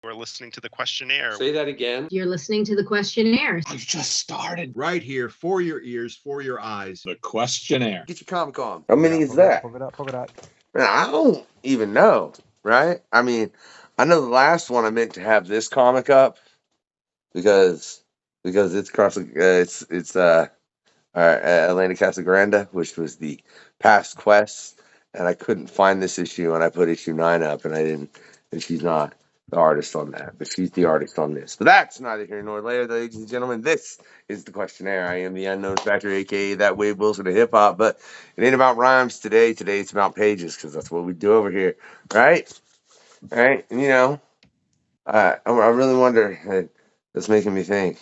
We're listening to the questionnaire. Say that again. You're listening to the questionnaires. I've just started. Right here for your ears, for your eyes. The questionnaire. Get your comic on. How many is that? Polka dot. Man, I don't even know, right? I mean, I know the last one I meant to have this comic up because it's crossing it's Atlantic Casa Grande, which was the past quest, and I couldn't find this issue, and I put issue 9 up, and she's not the artist on that, but she's the artist on this. But that's neither here nor there, ladies and gentlemen. This is the questionnaire. I am the Unknown Factor, aka that Wade Wilson of hip hop, but it ain't about rhymes today. Today it's about pages, because that's what we do over here, right? Right? And I really wonder. That's making me think.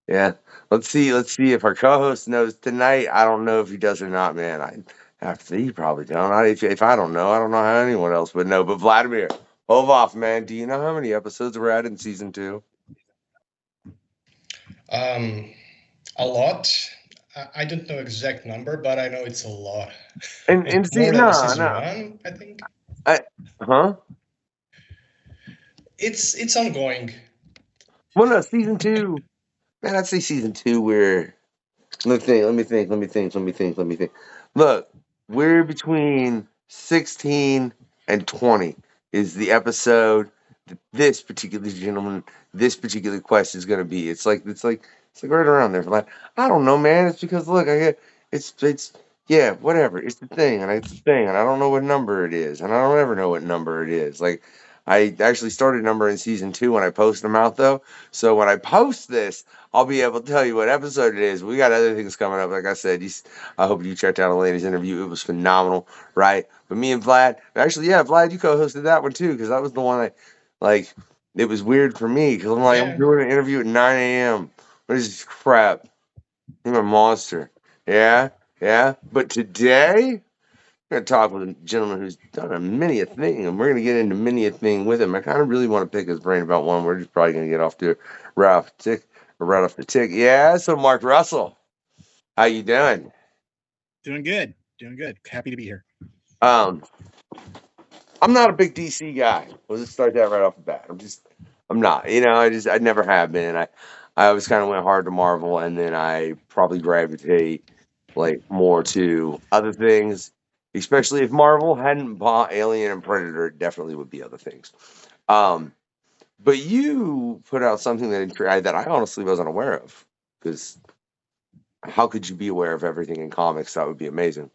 Yeah. Let's see if our co-host knows tonight. I don't know if he does or not, man. I have to. You probably don't. If I don't know, I don't know how anyone else would know. But Vladimir, hold off, man. Do you know how many episodes we're at in season 2? A lot. I don't know exact number, but I know it's a lot. And see, More than season no. 1, I think. Huh? It's ongoing. Well, no, season 2. Man, I'd say season 2. Let me think. Look, we're between 16 and 20 is the episode that this particular gentleman, this particular quest is going to be. It's like right around there. Like, I don't know, man. It's because look, yeah, whatever. It's the thing, and I don't know what number it is, and I don't ever know what number it is. Like, I actually started numbering season 2 when I post them out, though. So when I post this, I'll be able to tell you what episode it is. We got other things coming up. Like I said, I hope you checked out Elena's interview. It was phenomenal, right? But me and Vlad, actually, yeah, Vlad, you co-hosted that one, too, because that was the one it was weird for me, because I'm like, I'm doing an interview at 9 a.m. What is this crap? I'm a monster. Yeah. But today, I'm going to talk with a gentleman who's done many a thing, and we're going to get into many a thing with him. I kind of really want to pick his brain about one. We're just probably going to get off to right off the tick. Yeah, so Mark Russell, how you doing? Doing good. Happy to be here. I'm not a big DC guy. We'll just start that right off the bat. I'm not. I never have been. I always kind of went hard to Marvel, and then I probably gravitate more to other things. Especially if Marvel hadn't bought Alien and Predator, it definitely would be other things. But you put out something that I honestly wasn't aware of, because how could you be aware of everything in comics? That would be amazing.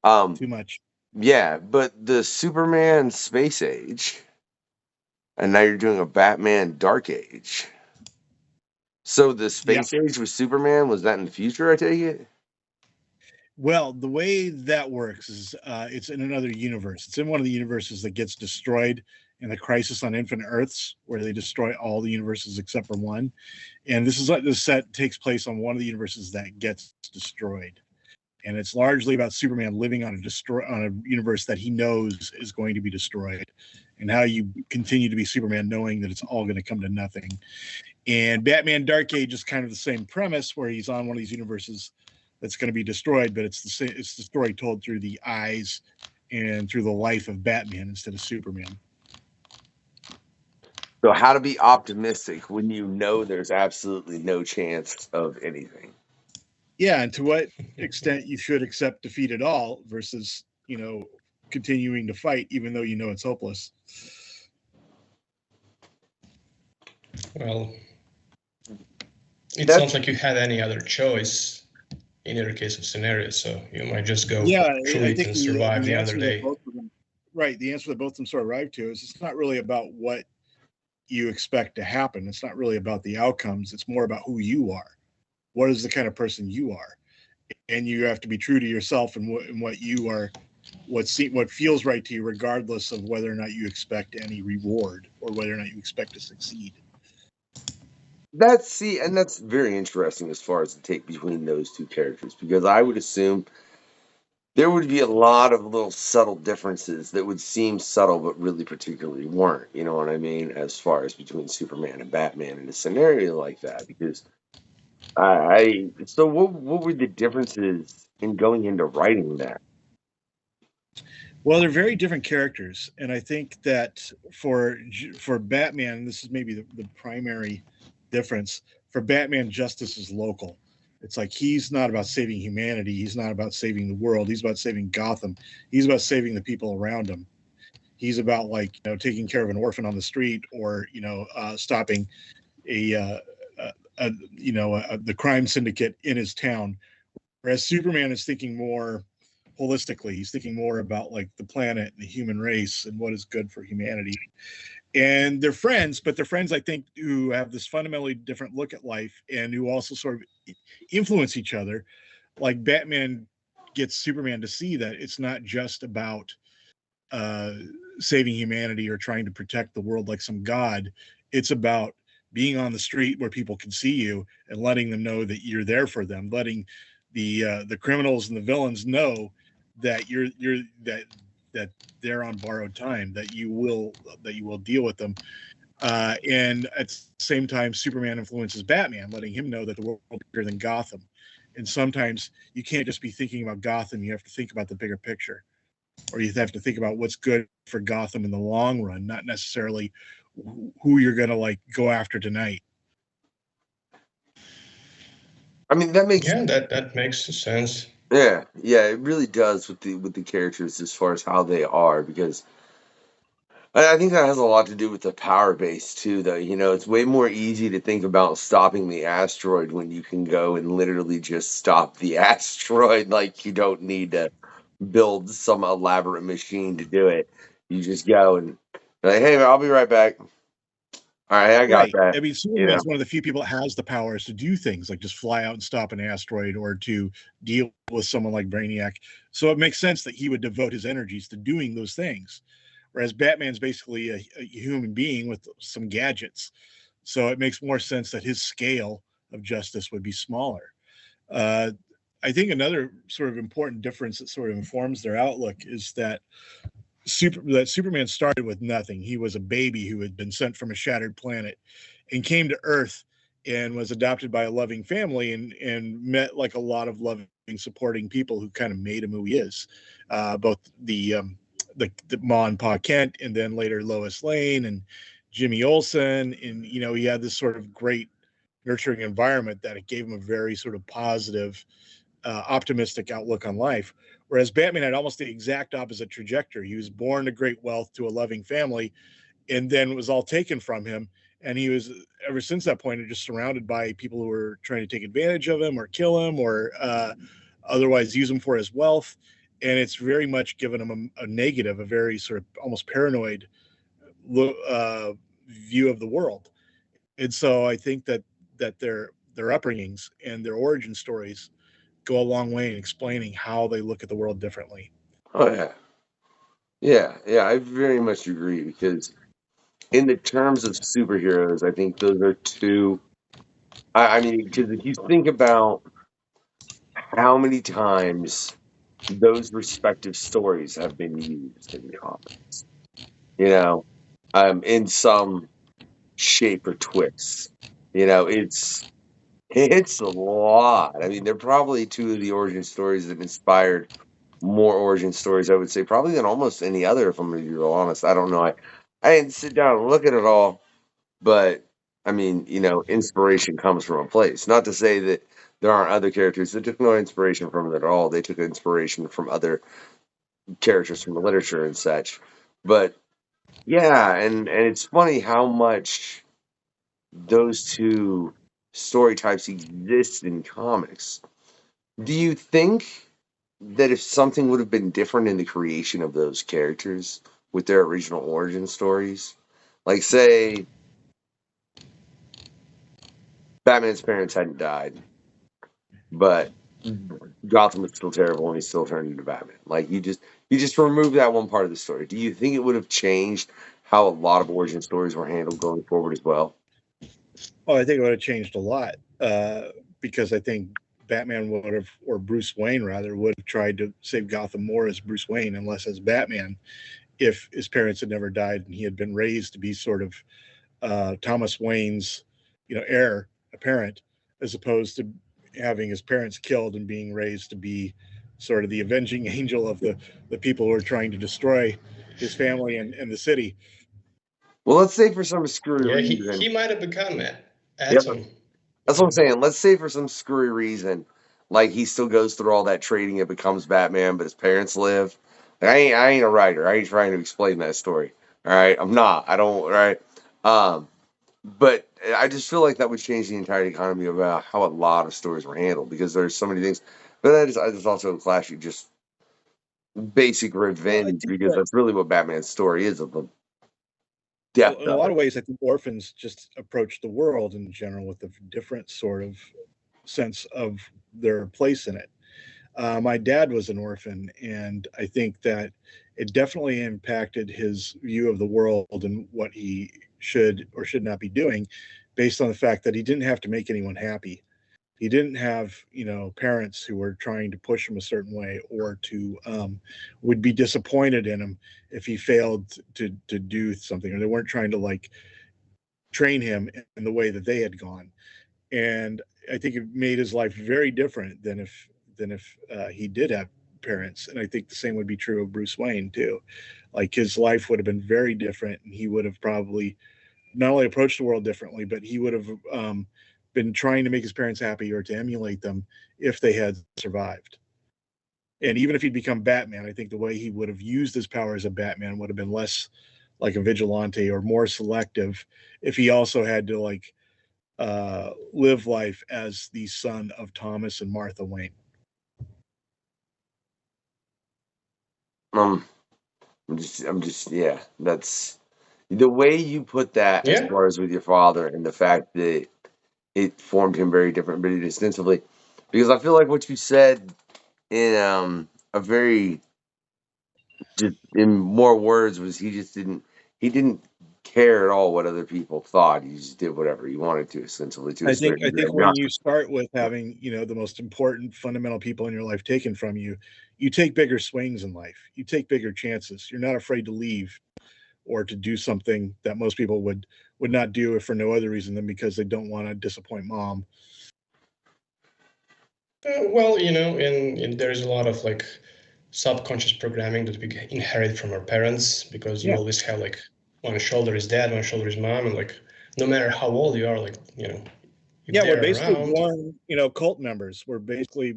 Too much. Yeah, but the Superman Space Age, and now you're doing a Batman Dark Age. So the Space Age with Superman, was that in the future, I take it? Well, the way that works is it's in another universe. It's in one of the universes that gets destroyed in the Crisis on Infinite Earths, where they destroy all the universes except for one. And this set takes place on one of the universes that gets destroyed. And it's largely about Superman living on a universe that he knows is going to be destroyed, and how you continue to be Superman knowing that it's all going to come to nothing. And Batman Dark Age is kind of the same premise, where he's on one of these universes that's going to be destroyed, but it's the story told through the eyes and through the life of Batman instead of Superman. So how to be optimistic when you know there's absolutely no chance of anything. Yeah, and to what extent you should accept defeat at all versus, continuing to fight even though you know it's hopeless. Well, it's not like you had any other choice in either case of scenarios, so you might just go through it and survive the other day. Right. The answer that both of them sort of arrived to is it's not really about what you expect to happen. It's not really about the outcomes. It's more about who you are. What is the kind of person you are? And you have to be true to yourself and what you are, what feels right to you, regardless of whether or not you expect any reward or whether or not you expect to succeed. That's very interesting as far as the take between those two characters, because I would assume there would be a lot of little subtle differences that would seem subtle but really particularly weren't. You know what I mean? As far as between Superman and Batman in a scenario like that, because so what were the differences in going into writing that? Well, they're very different characters, and I think that for Batman, this is maybe the primary difference. For Batman, justice is local. It's like he's not about saving humanity. He's not about saving the world. He's about saving Gotham. He's about saving the people around him. He's about, like, taking care of an orphan on the street, or stopping the crime syndicate in his town. Whereas Superman is thinking more holistically. He's thinking more about, like, the planet and the human race and what is good for humanity. And they're friends, but they're friends, I think, who have this fundamentally different look at life, and who also sort of influence each other. Like, Batman gets Superman to see that it's not just about saving humanity or trying to protect the world like some god. It's about being on the street where people can see you and letting them know that you're there for them, letting the criminals and the villains know that that they're on borrowed time, that you will deal with them. And at the same time, Superman influences Batman, letting him know that the world is bigger than Gotham. And sometimes you can't just be thinking about Gotham. You have to think about the bigger picture, or you have to think about what's good for Gotham in the long run, not necessarily who you're going to, like, go after tonight. I mean, that makes that makes sense. Yeah, it really does with the characters as far as how they are, because I think that has a lot to do with the power base too, though. It's way more easy to think about stopping the asteroid when you can go and literally just stop the asteroid. Like, you don't need to build some elaborate machine to do it. You just go and like, hey, I'll be right back. All right, I got that. I mean, Superman's one of the few people that has the powers to do things like just fly out and stop an asteroid, or to deal with someone like Brainiac. So it makes sense that he would devote his energies to doing those things. Whereas Batman's basically a human being with some gadgets. So it makes more sense that his scale of justice would be smaller. I think another sort of important difference that sort of informs their outlook is that Superman started with nothing. He was a baby who had been sent from a shattered planet and came to Earth and was adopted by a loving family, and met, like, a lot of loving, supporting people who kind of made him who he is. Both the Ma and Pa Kent, and then later Lois Lane and Jimmy Olsen. And, he had this sort of great nurturing environment that it gave him a very sort of positive, optimistic outlook on life. Whereas Batman had almost the exact opposite trajectory. He was born to great wealth to a loving family, and then it was all taken from him. And he was, ever since that point, just surrounded by people who were trying to take advantage of him or kill him, or otherwise use him for his wealth. And it's very much given him a negative, a very sort of almost paranoid view of the world. And so I think that their upbringings and their origin stories go a long way in explaining how they look at the world differently. Oh yeah, I very much agree, because in the terms of superheroes, I think those are two. I mean, because if you think about how many times those respective stories have been used in comics, in some shape or twist, it's a lot. I mean, they're probably two of the origin stories that inspired more origin stories, I would say, probably than almost any other, if I'm going to be real honest. I don't know. I didn't sit down and look at it all, but I mean, inspiration comes from a place. Not to say that there aren't other characters that took no inspiration from it at all. They took inspiration from other characters from the literature and such. But yeah, and it's funny how much those two story types exist in comics. Do you think that if something would have been different in the creation of those characters with their original origin stories, like, say, Batman's parents hadn't died, but Gotham was still terrible and he still turned into Batman. Like, you just remove that one part of the story. Do you think it would have changed how a lot of origin stories were handled going forward as well? Oh, I think it would have changed a lot, because I think Batman would have, or Bruce Wayne rather, would have tried to save Gotham more as Bruce Wayne and less as Batman, if his parents had never died and he had been raised to be sort of Thomas Wayne's, heir apparent, as opposed to having his parents killed and being raised to be sort of the avenging angel of the people who are trying to destroy his family and the city. Well, let's say for some screwy reason. He might have become it. Yep. That's what I'm saying. Let's say for some screwy reason, like he still goes through all that trading and becomes Batman, but his parents live. Like, I ain't a writer. I ain't trying to explain that story. All right, I'm not. I don't. Right. But I just feel like that would change the entire economy about how a lot of stories were handled because there's so many things. But that is also a classic, just basic revenge because that's really what Batman's story is of the death. In a lot of ways, I think orphans just approach the world in general with a different sort of sense of their place in it. My dad was an orphan, and I think that it definitely impacted his view of the world and what he should or should not be doing based on the fact that he didn't have to make anyone happy. He didn't have, parents who were trying to push him a certain way or to would be disappointed in him if he failed to do something, or they weren't trying to like train him in the way that they had gone. And I think it made his life very different than if he did have parents. And I think the same would be true of Bruce Wayne too. Like his life would have been very different, and he would have probably not only approached the world differently, but he would have been trying to make his parents happy or to emulate them if they had survived. And even if he'd become Batman, I think the way he would have used his power as a Batman would have been less like a vigilante or more selective if he also had to like live life as the son of Thomas and Martha Wayne. I'm just, yeah, that's the way you put that as far as with your father and the fact that it formed him very different, very distinctively. Because I feel like what you said in a very, just in more words, was he didn't care at all what other people thought. He just did whatever he wanted to, essentially. I think when you start with having, the most important fundamental people in your life taken from you, you take bigger swings in life. You take bigger chances. You're not afraid to leave or to do something that most people would not do if for no other reason than because they don't want to disappoint mom. Well, and there's a lot of like subconscious programming that we inherit from our parents, because you always have like one shoulder is dad, one shoulder is mom, and like no matter how old you are, like we're basically born, cult members. We're basically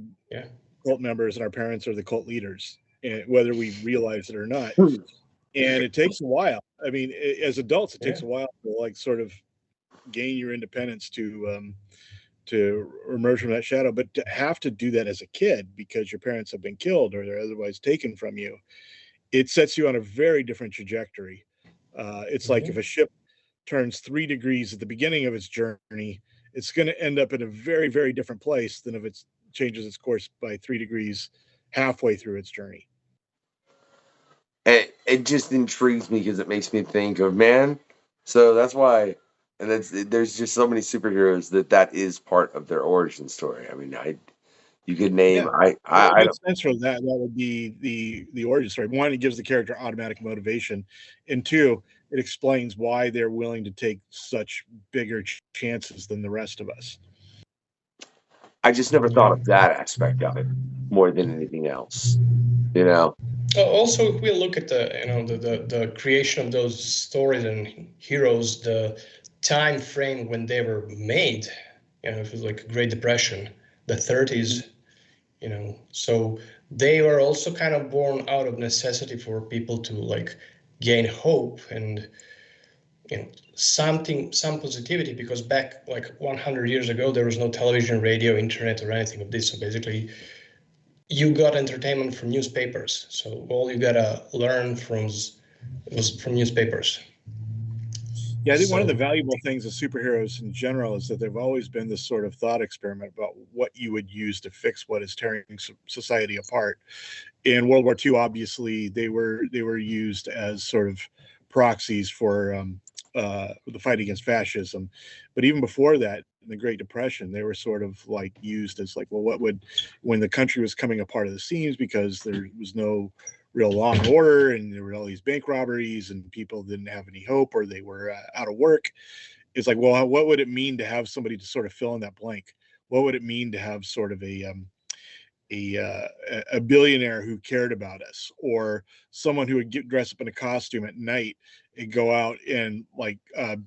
cult members, and our parents are the cult leaders, and whether we realize it or not. And it takes a while. I mean, as adults, it takes a while to like sort of gain your independence to emerge from that shadow. But to have to do that as a kid because your parents have been killed or they're otherwise taken from you, it sets you on a very different trajectory. It's like if a ship turns 3 degrees at the beginning of its journey, it's going to end up in a very, very different place than if it changes its course by 3 degrees halfway through its journey. It just intrigues me because it makes me think of, man, so that's why, and there's just so many superheroes that is part of their origin story. I mean, you could name, it makes sense for that. That would be the origin story. One, it gives the character automatic motivation, and two, it explains why they're willing to take such bigger chances than the rest of us. I just never thought of that aspect of it more than anything else, Also, if we look at the creation of those stories and heroes, the time frame when they were made, it was like Great Depression, the 30s, so they were also kind of born out of necessity for people to like gain hope and some positivity, because back like 100 years ago there was no television, radio, internet, or anything of this. So basically you got entertainment from newspapers, so all you gotta learn was from newspapers. I think one of the valuable things of superheroes in general is that they've always been this sort of thought experiment about what you would use to fix what is tearing society apart. In World War II, obviously, they were used as sort of proxies for the fight against fascism. But even before that, in the Great Depression, they were sort of like used as like, well, when the country was coming apart at the seams because there was no real law and order, and there were all these bank robberies, and people didn't have any hope, or they were out of work. It's like, well, what would it mean to have somebody to sort of fill in that blank? What would it mean to have sort of a billionaire who cared about us, or someone who would dress up in a costume at night and go out and like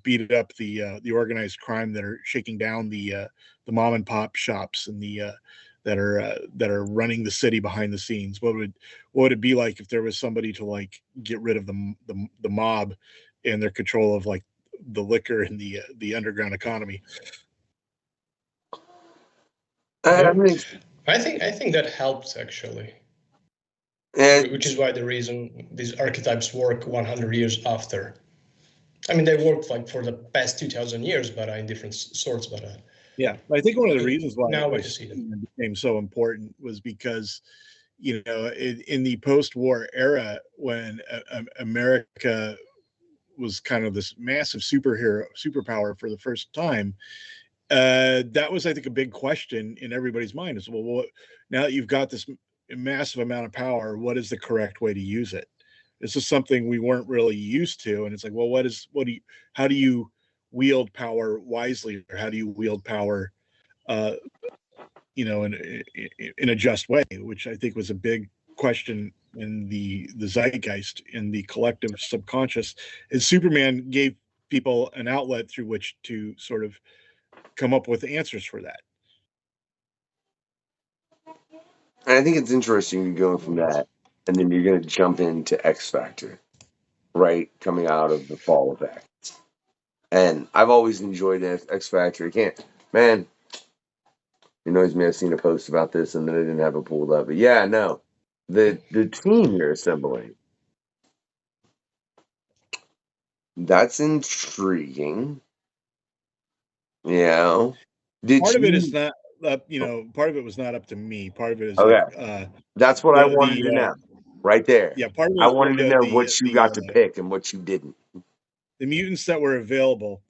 beat up the organized crime that are shaking down the mom and pop shops and the that are running the city behind the scenes. What would it be like if there was somebody to like get rid of the mob and their control of like the liquor and the underground economy? I mean, I think that helps actually, and which is why the reason these archetypes work 100 years after. I mean, they worked like for the past 2,000 years, but in different sorts. But yeah, I think one of the reasons why now we why can see them. Superman became so important was because, you know, in the post-war era when America was kind of this massive superpower for the first time, that was, I think, a big question in everybody's mind is, well, now that you've got this massive amount of power, what is the correct way to use it? This is something we weren't really used to. And it's like, well, how do you wield power wisely, or how do you wield power, you know, in a just way, which I think was a big question in the zeitgeist, in the collective subconscious. And Superman gave people an outlet through which to sort of come up with answers for that. I think it's interesting you're going from that, and then you're going to jump into X Factor, right? Coming out of the fall effect. And I've always enjoyed X Factor. Man, it annoys me. I've seen a post about this and then I didn't have it pulled up. But yeah, no. The team you're assembling, that's intriguing. Yeah. Part of it is not up, you know, part of it was not up to me. Part of it is Okay. like That's what I wanted to know. Right there. yeah, part of it I was wanted to know what you got to pick and what you didn't. the mutants that were available.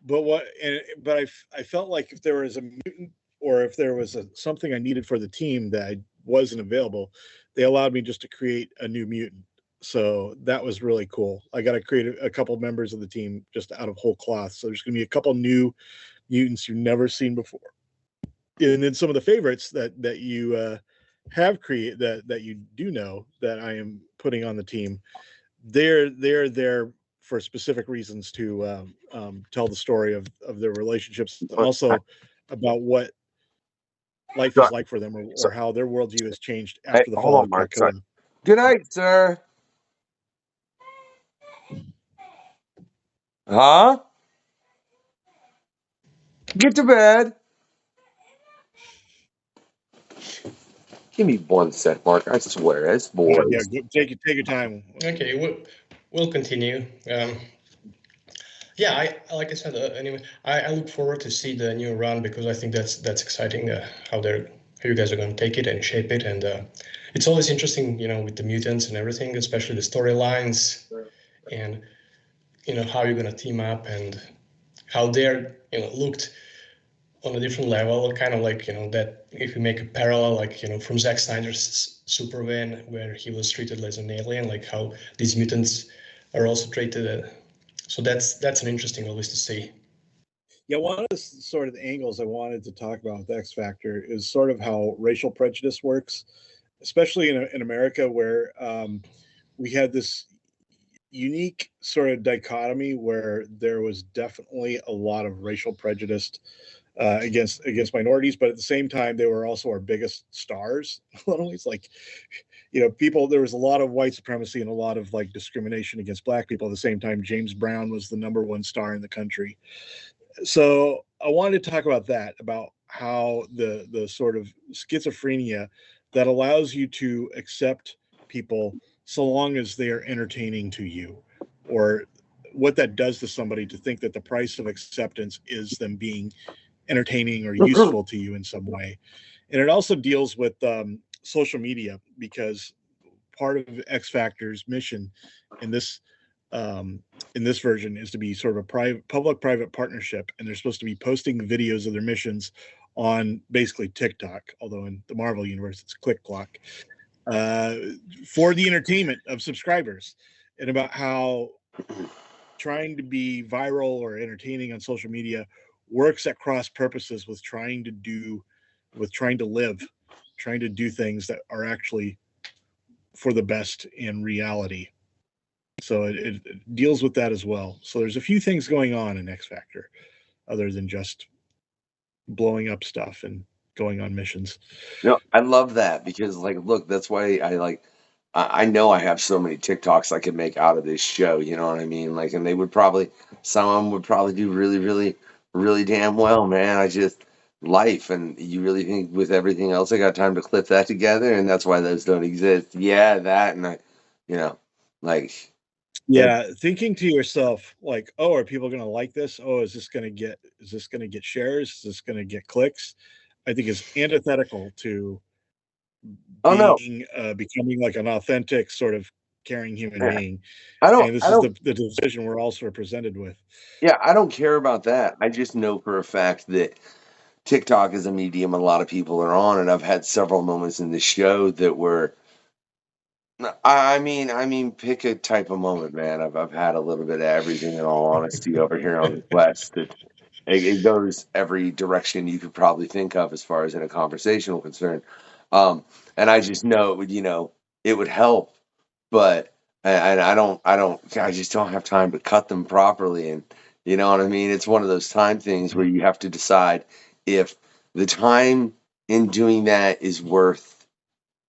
But I felt like if there was a mutant, or if there was something I needed for the team that wasn't available, they allowed me just to create a new mutant. So that was really cool. I got to create a couple members of the team just out of whole cloth. So there's going to be a couple new mutants you've never seen before, and then some of the favorites that you have created that you do know that I am putting on the team. They're there for specific reasons to tell the story of their relationships, and also about what life is like for them, or how their worldview has changed after the Hold fall on, of Mark. Krakoa. Good night, sir. Huh? Get to bed. Give me 1 sec, Mark. I swear, it's boys. Yeah, take your time. Okay, we'll continue. Yeah, like I said, anyway, I look forward to see the new run, because I think that's exciting, how you guys are going to take it and shape it, and it's always interesting, you know, with the mutants and everything, especially the storylines, and you know how you're going to team up, and how they're, you know, looked on a different level, kind of like, you know, that if you make a parallel, like, you know, from Zack Snyder's Superman, where he was treated as an alien, like how these mutants are also treated. So that's an interesting always to see. Yeah, one of the sort of angles I wanted to talk about with X Factor is sort of how racial prejudice works, especially in America, where we had this unique sort of dichotomy where there was definitely a lot of racial prejudice against minorities, but at the same time, they were also our biggest stars. It's like, you know, there was a lot of white supremacy and a lot of like discrimination against black people. At the same time, James Brown was the #1 star in the country. So I wanted to talk about that, about how the sort of schizophrenia that allows you to accept people so long as they are entertaining to you, or what that does to somebody to think that the price of acceptance is them being entertaining or useful to you in some way. And it also deals with social media, because part of X Factor's mission in this version is to be sort of a public-private partnership, and they're supposed to be posting videos of their missions on basically TikTok, although in the Marvel universe it's Click Clock, for the entertainment of subscribers, and about how trying to be viral or entertaining on social media works at cross purposes with trying to live, trying to do things that are actually for the best in reality. So it deals with that as well. So there's a few things going on in X Factor other than just blowing up stuff and going on missions. No, I love that because, like, look, that's why I know I have so many TikToks I could make out of this show. You know what I mean? Like, and some of them would probably do really, really, really damn well, man. I just life, and you really think with everything else, I got time to clip that together, and that's why those don't exist. Yeah, that, and you know, like, Yeah, thinking to yourself like, oh, are people going to like this? Oh, is this going to get shares? Is this going to get clicks? I think is antithetical to oh no, becoming like an authentic sort of caring human yeah, being. I don't, And this I is don't, the decision we're all sort of presented with. yeah, I don't care about that. I just know for a fact that TikTok is a medium a lot of people are on, and I've had several moments in the show that were. I mean, pick a type of moment, man. I've had a little bit of everything, in all honesty, over here on the Quest. It goes every direction you could probably think of as far as in a conversational concern. And I just know it would, it would help, but and I just don't have time to cut them properly, and you know what I mean. It's one of those time things where you have to decide if the time in doing that is worth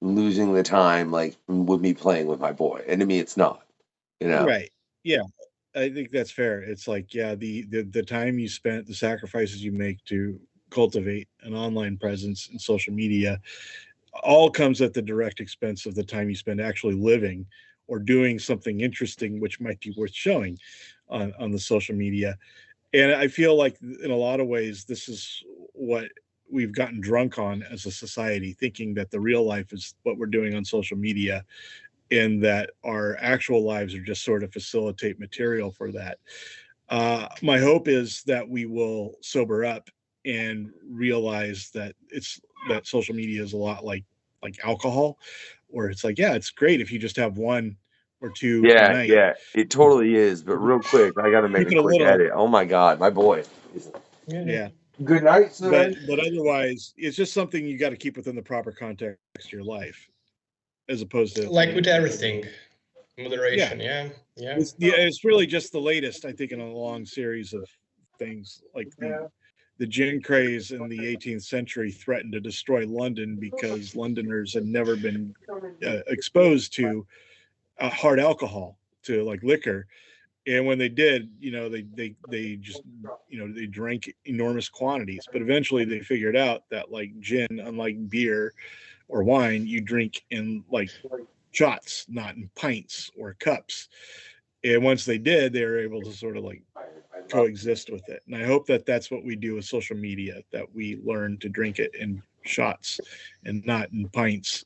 losing the time, like with me playing with my boy, and to me, it's not. You know. Right. Yeah. I think that's fair. It's like, yeah, the time you spent, the sacrifices you make to cultivate an online presence in social media all comes at the direct expense of the time you spend actually living or doing something interesting, which might be worth showing on the social media. And I feel like in a lot of ways, this is what we've gotten drunk on as a society, thinking that the real life is what we're doing on social media and that our actual lives are just sort of facilitate material for that. My hope is that we will sober up and realize that that social media is a lot like alcohol, where it's like, yeah, it's great if you just have one or two a Yeah, night. yeah, it totally is. But real quick, I got to make Keep a it a quick little, edit. Oh my God, my boy. Yeah. yeah. Good night, son. But otherwise, it's just something you got to keep within the proper context of your life, as opposed to Like with everything, yeah. moderation. Yeah, yeah. It's really just the latest, I think, in a long series of things like the gin craze in the 18th century threatened to destroy London because Londoners had never been exposed to hard alcohol, to like liquor. And when they did, they just, they drank enormous quantities. But eventually they figured out that like gin, unlike beer or wine, you drink in like shots, not in pints or cups. And once they did, they were able to sort of like coexist with it. And I hope that that's what we do with social media, that we learn to drink it in shots and not in pints.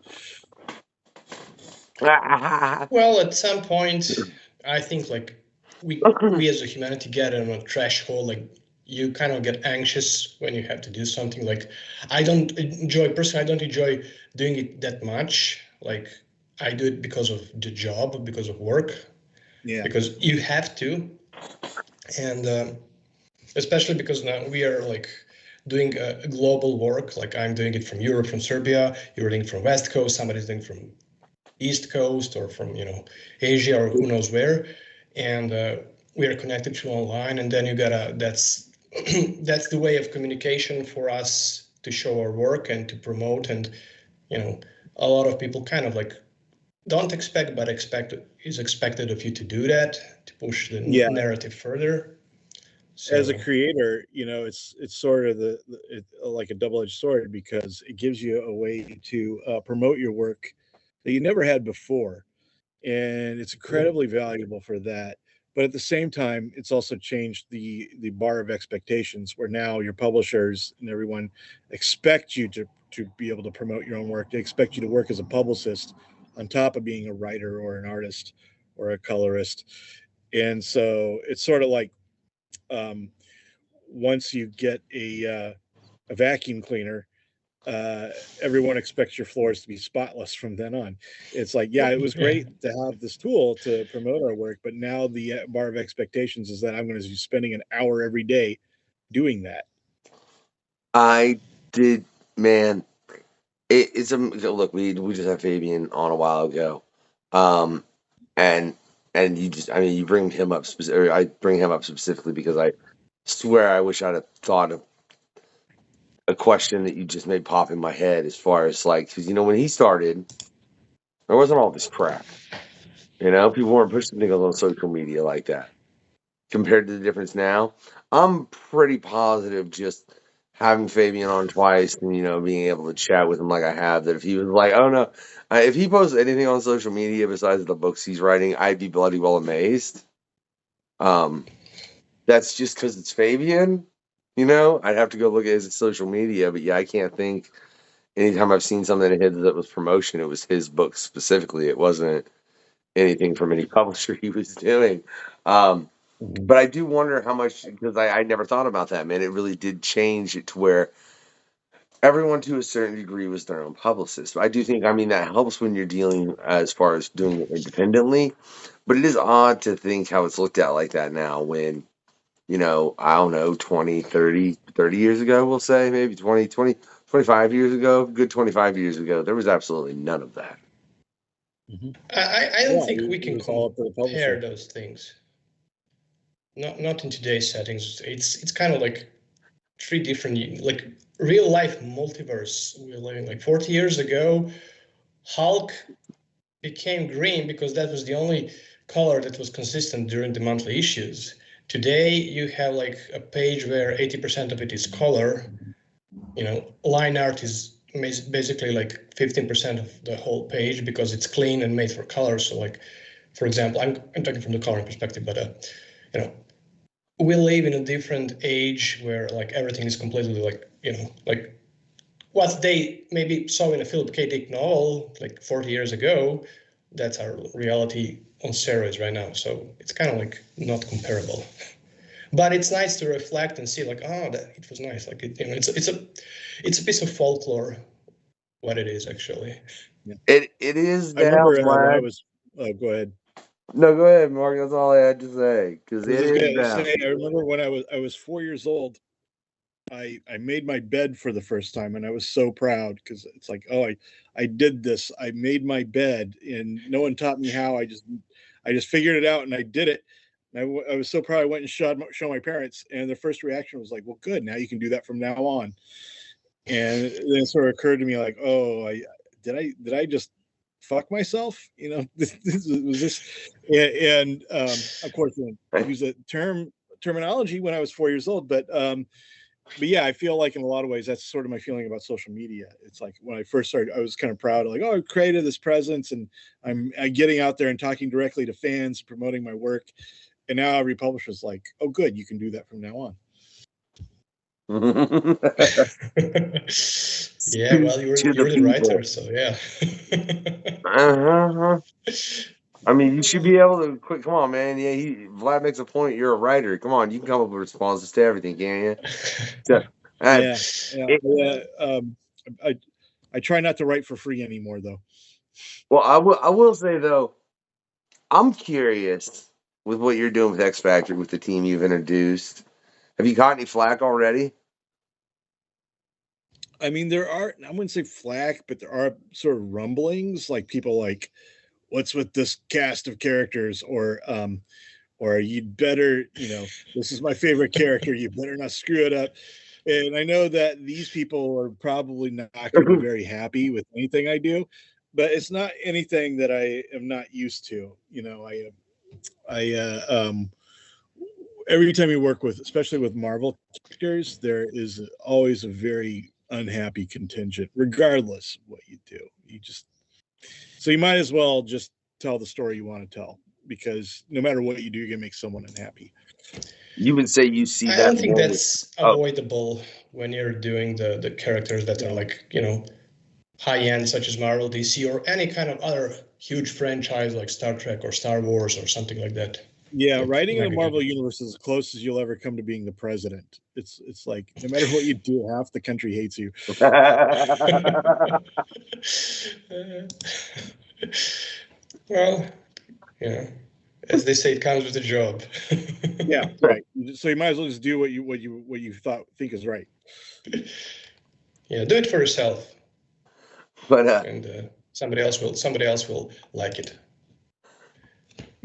Well, at some point, I think like we as a humanity get on a threshold. Like you kind of get anxious when you have to do something. Like I don't enjoy doing it that much. Like I do it because of the job, because of work, Yeah. because you have to, and especially because now we are like doing a global work. Like I'm doing it from Europe, from Serbia. You're doing it from West Coast. Somebody's doing it from East Coast or from Asia or who knows where, and we are connected to online. And then you gotta that's that's the way of communication for us to show our work and to promote. And a lot of people kind of like don't expect, but is expected of you to do that, to push the narrative further. So, as a creator, it's sort of like a double-edged sword, because it gives you a way to promote your work that you never had before, and it's incredibly valuable for that. But at the same time, it's also changed the bar of expectations, where now your publishers and everyone expect you to be able to promote your own work. They expect you to work as a publicist on top of being a writer or an artist or a colorist. And so it's sort of like, once you get a vacuum cleaner, everyone expects your floors to be spotless from then on. It's like, yeah, it was great to have this tool to promote our work, but now the bar of expectations is that I'm going to be spending an hour every day doing that. I did, man. It's a look. We just had Fabian on a while ago, um, and you just, I mean, you bring him up or I bring him up specifically because I swear I wish I'd have thought of a question that you just made pop in my head as far as like, because when he started, there wasn't all this crap. People weren't pushing things on social media like that. Compared to the difference now, I'm pretty positive just having Fabian on twice and being able to chat with him like I have, that if he was like, oh no, if he posts anything on social media besides the books he's writing, I'd be bloody well amazed. That's just because it's Fabian. I'd have to go look at his social media, but yeah, I can't think. Anytime I've seen something of his that was promotion, it was his book specifically. It wasn't anything from any publisher he was doing. But I do wonder how much, because I never thought about that, man. It really did change it to where everyone to a certain degree was their own publicist. I do think, I mean, that helps when you're dealing as far as doing it independently. But it is odd to think how it's looked at like that now when, I don't know, 20, 30 years ago, we'll say, maybe 25 years ago, good 25 years ago, there was absolutely none of that. I don't Yeah, think we it can was all up to the publisher. compare those things. Not in today's settings. It's kind of like three different, like real life multiverse we're living. Like 40 years ago, Hulk became green because that was the only color that was consistent during the monthly issues. Today you have like a page where 80% of it is color. Line art is basically like 15% of the whole page because it's clean and made for color. So like, for example, I'm talking from the coloring perspective, but we live in a different age where like everything is completely like what they maybe saw in a Philip K. Dick novel like 40 years ago. That's our reality on steroids right now. So it's kind of like not comparable. But it's nice to reflect and see like, oh, that it was nice. Like it's a piece of folklore, what it is actually. It is I now, remember when I Vlad. was. Go ahead. No, go ahead, Mark. That's all I had to say. Because I was it just is gonna now. say, I remember when I was 4 years old. I made my bed for the first time, and I was so proud because it's like, oh, I did this. I made my bed, and no one taught me how. I just figured it out, and I did it. And I was so proud. I went and show my parents, and their first reaction was like, "Well, good. Now you can do that from now on." And then it sort of occurred to me, like, "Oh, did I just fuck myself? This was this." And of course, I use a terminology when I was 4 years old, but yeah, I feel like in a lot of ways that's sort of my feeling about social media. It's like when I first started, I was kind of proud, like, oh, I created this presence, and I'm getting out there and talking directly to fans, promoting my work. And now every publisher's like, oh, good, you can do that from now on. Yeah, well, you're the writer, so yeah. I mean, you should be able to quit. Come on, man. Yeah, Vlad makes a point. You're a writer. Come on, you can come up with responses to everything, can't you? I try not to write for free anymore, though. Well, I will say though, I'm curious with what you're doing with X Factor with the team you've introduced. Have you caught any flack already? I mean, I wouldn't say flack, but there are sort of rumblings, like people like, what's with this cast of characters, or you'd better, this is my favorite character, you better not screw it up. And I know that these people are probably not going to be very happy with anything I do, but it's not anything that I am not used to. Every time you work with, especially with Marvel characters, there is always a very unhappy contingent, regardless of what you do. So you might as well just tell the story you want to tell, because no matter what you do, you're going to make someone unhappy. You would say you see that. I don't think that's avoidable when you're doing the characters that are like, high end, such as Marvel, DC, or any kind of other huge franchise like Star Trek or Star Wars or something like that. Yeah, writing in the Marvel universe is as close as you'll ever come to being the president. It's like no matter what you do, half the country hates you. Well, as they say, it comes with the job. Yeah, right. So you might as well just do what you think is right. Yeah, do it for yourself. But and somebody else will like it.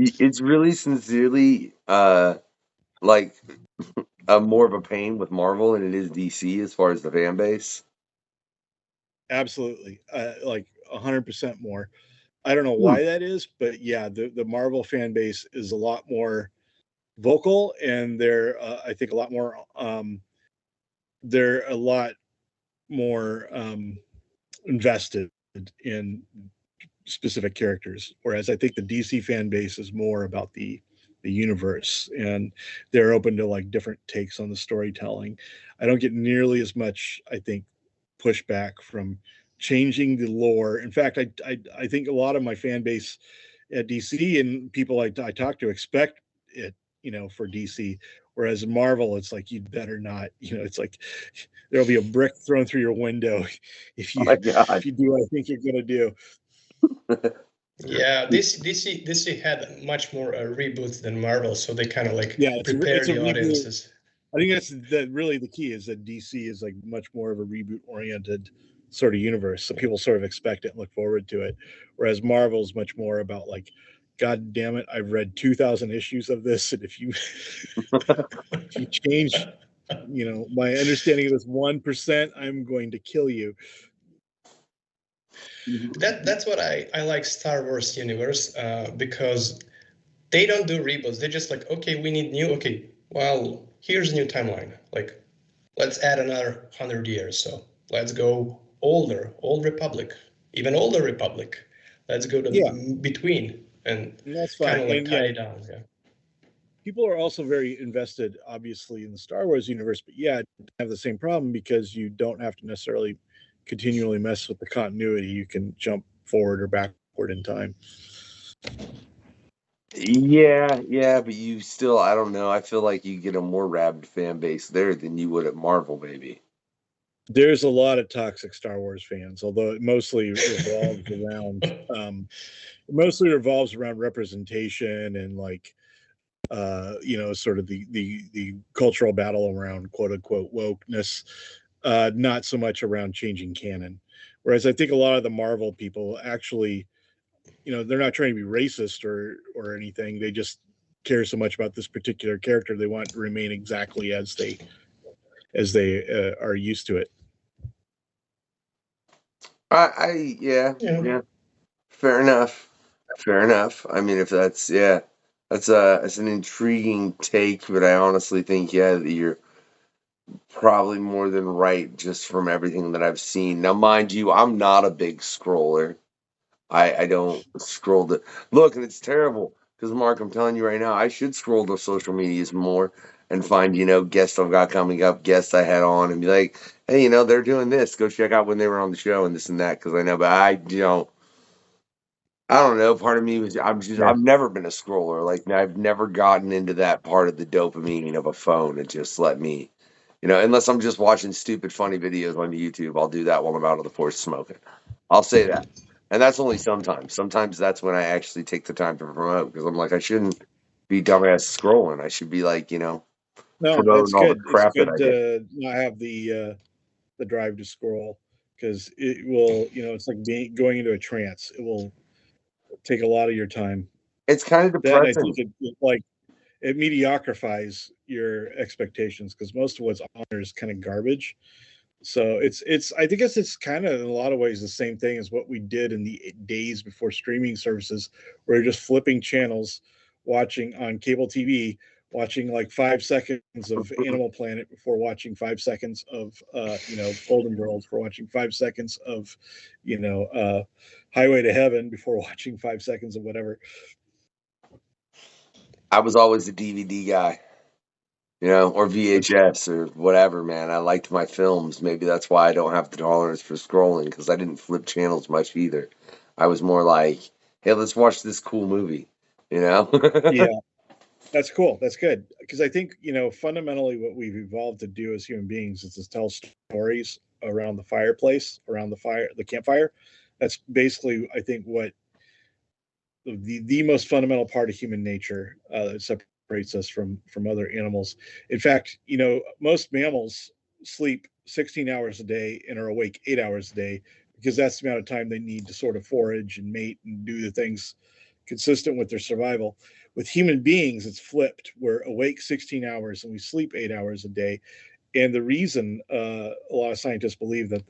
it's really sincerely like more of a pain with Marvel than it is DC as far as the fan base. Absolutely, like 100% more. I don't know why that is, but yeah, the Marvel fan base is a lot more vocal, and I think a lot more they're a lot more invested in specific characters, whereas I think the DC fan base is more about the universe, and they're open to like different takes on the storytelling. I don't get nearly as much, I think, pushback from changing the lore. In fact, I think a lot of my fan base at DC and people I talk to expect it, for DC. Whereas in Marvel, it's like you'd better not. It's like there'll be a brick thrown through your window if Oh you my God. do what I think you're gonna do. Yeah, DC had much more reboots than Marvel, so they kind of like prepare it's a the reboot. audiences. I think that's really the key is that DC is like much more of a reboot oriented sort of universe. So people sort of expect it and look forward to it. Whereas Marvel's much more about like, God damn it, I've read 2,000 issues of this. And if you if you change, my understanding of this 1%, I'm going to kill you. That's what I like Star Wars universe, because they don't do reboots. They're just like, okay, we need new. Okay, well, here's a new timeline. Like, let's add another 100 years. So let's go old Republic, even older Republic. Let's go to between and that's fine. Kind of like tie it down. Yeah. People are also very invested, obviously, in the Star Wars universe, but have the same problem because you don't have to necessarily continually mess with the continuity. You can jump forward or backward in time. Yeah, but you still, I don't know. I feel like you get a more rabid fan base there than you would at Marvel, maybe. There's a lot of toxic Star Wars fans, although it mostly revolves around representation and like sort of the cultural battle around quote unquote wokeness, not so much around changing canon. Whereas I think a lot of the Marvel people actually, they're not trying to be racist or anything. They just care so much about this particular character they want to remain exactly as they are used to it. Yeah. Fair enough. I mean, if that's it's an intriguing take, but I honestly think that you're probably more than right just from everything that I've seen. Now, mind you, I'm not a big scroller. I don't scroll the look, and it's terrible because Mark, I'm telling you right now, I should scroll the social medias more and find guests I've got coming up, guests I had on, and be like, hey, they're doing this. Go check out when they were on the show and this and that because I know, but I don't know. Part of me was I've never been a scroller. Like I've never gotten into that part of the dopamine of a phone and just let me, unless I'm just watching stupid funny videos on YouTube, I'll do that while I'm out of the force smoking. I'll say that. And that's only sometimes. Sometimes that's when I actually take the time to promote because I'm like, I shouldn't be dumbass scrolling. I should be like, no, promoting it's all good. the crap it's good that I to get. not have the drive to scroll because it will, it's like going into a trance. It will take a lot of your time. It's kind of Then I depressing. think it mediocrifies your expectations because most of what's on there is kind of garbage. So I think it's kind of in a lot of ways the same thing as what we did in the days before streaming services, where you're just flipping channels, watching on cable TV, watching like 5 seconds of Animal Planet before watching 5 seconds of Golden Girls, for watching 5 seconds of Highway to Heaven before watching 5 seconds of whatever. I was always a DVD guy. Or VHS or whatever, man. I liked my films. Maybe that's why I don't have the tolerance for scrolling because I didn't flip channels much either. I was more like, hey, let's watch this cool movie, Yeah, that's cool. That's good. Because I think, fundamentally what we've evolved to do as human beings is to tell stories around the fireplace, around the campfire. That's basically, I think, what the most fundamental part of human nature that separates us from other animals. In fact, most mammals sleep 16 hours a day and are awake 8 hours a day because that's the amount of time they need to sort of forage and mate and do the things consistent with their survival. With human beings, it's flipped. We're awake 16 hours and we sleep 8 hours a day. And the reason a lot of scientists believe that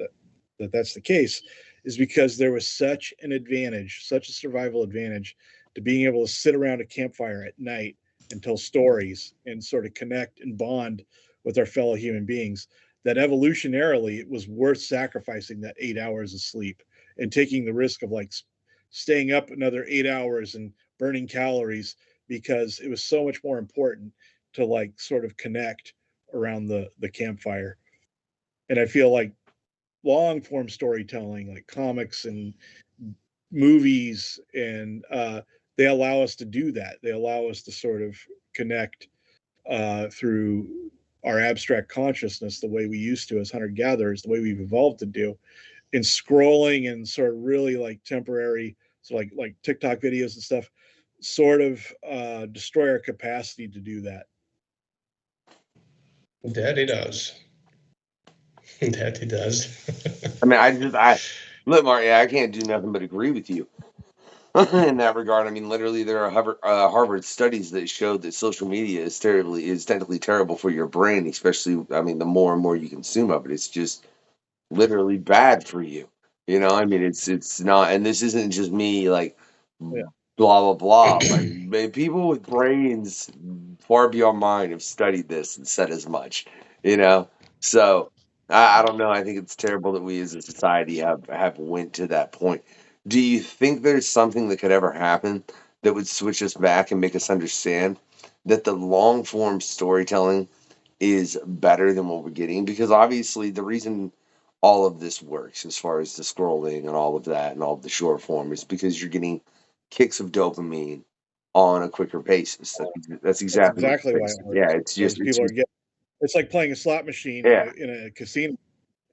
that's the case is because there was such an advantage, such a survival advantage to being able to sit around a campfire at night and tell stories and sort of connect and bond with our fellow human beings, that evolutionarily it was worth sacrificing that 8 hours of sleep and taking the risk of like staying up another 8 hours and burning calories, because it was so much more important to like sort of connect around the campfire. And I feel like long form storytelling, like comics and movies, and they allow us to do that. They allow us to sort of connect through our abstract consciousness the way we used to as hunter gatherers, the way we've evolved to do. In scrolling and sort of really like temporary, so like TikTok videos and stuff, sort of destroy our capacity to do that. That it does. That it does. I mean, look, Mark, I can't do nothing but agree with you in that regard. I mean, literally, there are Harvard studies that showed that social media is technically terrible for your brain, especially, I mean, the more and more you consume of it, it's just literally bad for you. You know, I mean, it's not, and this isn't just me like Yeah. blah blah blah. Like, people with brains far beyond mine have studied this and said as much. You know, so I don't know. I think it's terrible that we as a society have went to that point. Do you think there's something that could ever happen that would switch us back and make us understand that the long form storytelling is better than what we're getting? Because obviously the reason all of this works, as far as the scrolling and all of that and all of the short form, is because you're getting kicks of dopamine on a quicker basis. That's exactly what exactly it why is. it works. Yeah, it's Because just people are getting, it's like playing a slot machine Yeah. in a casino.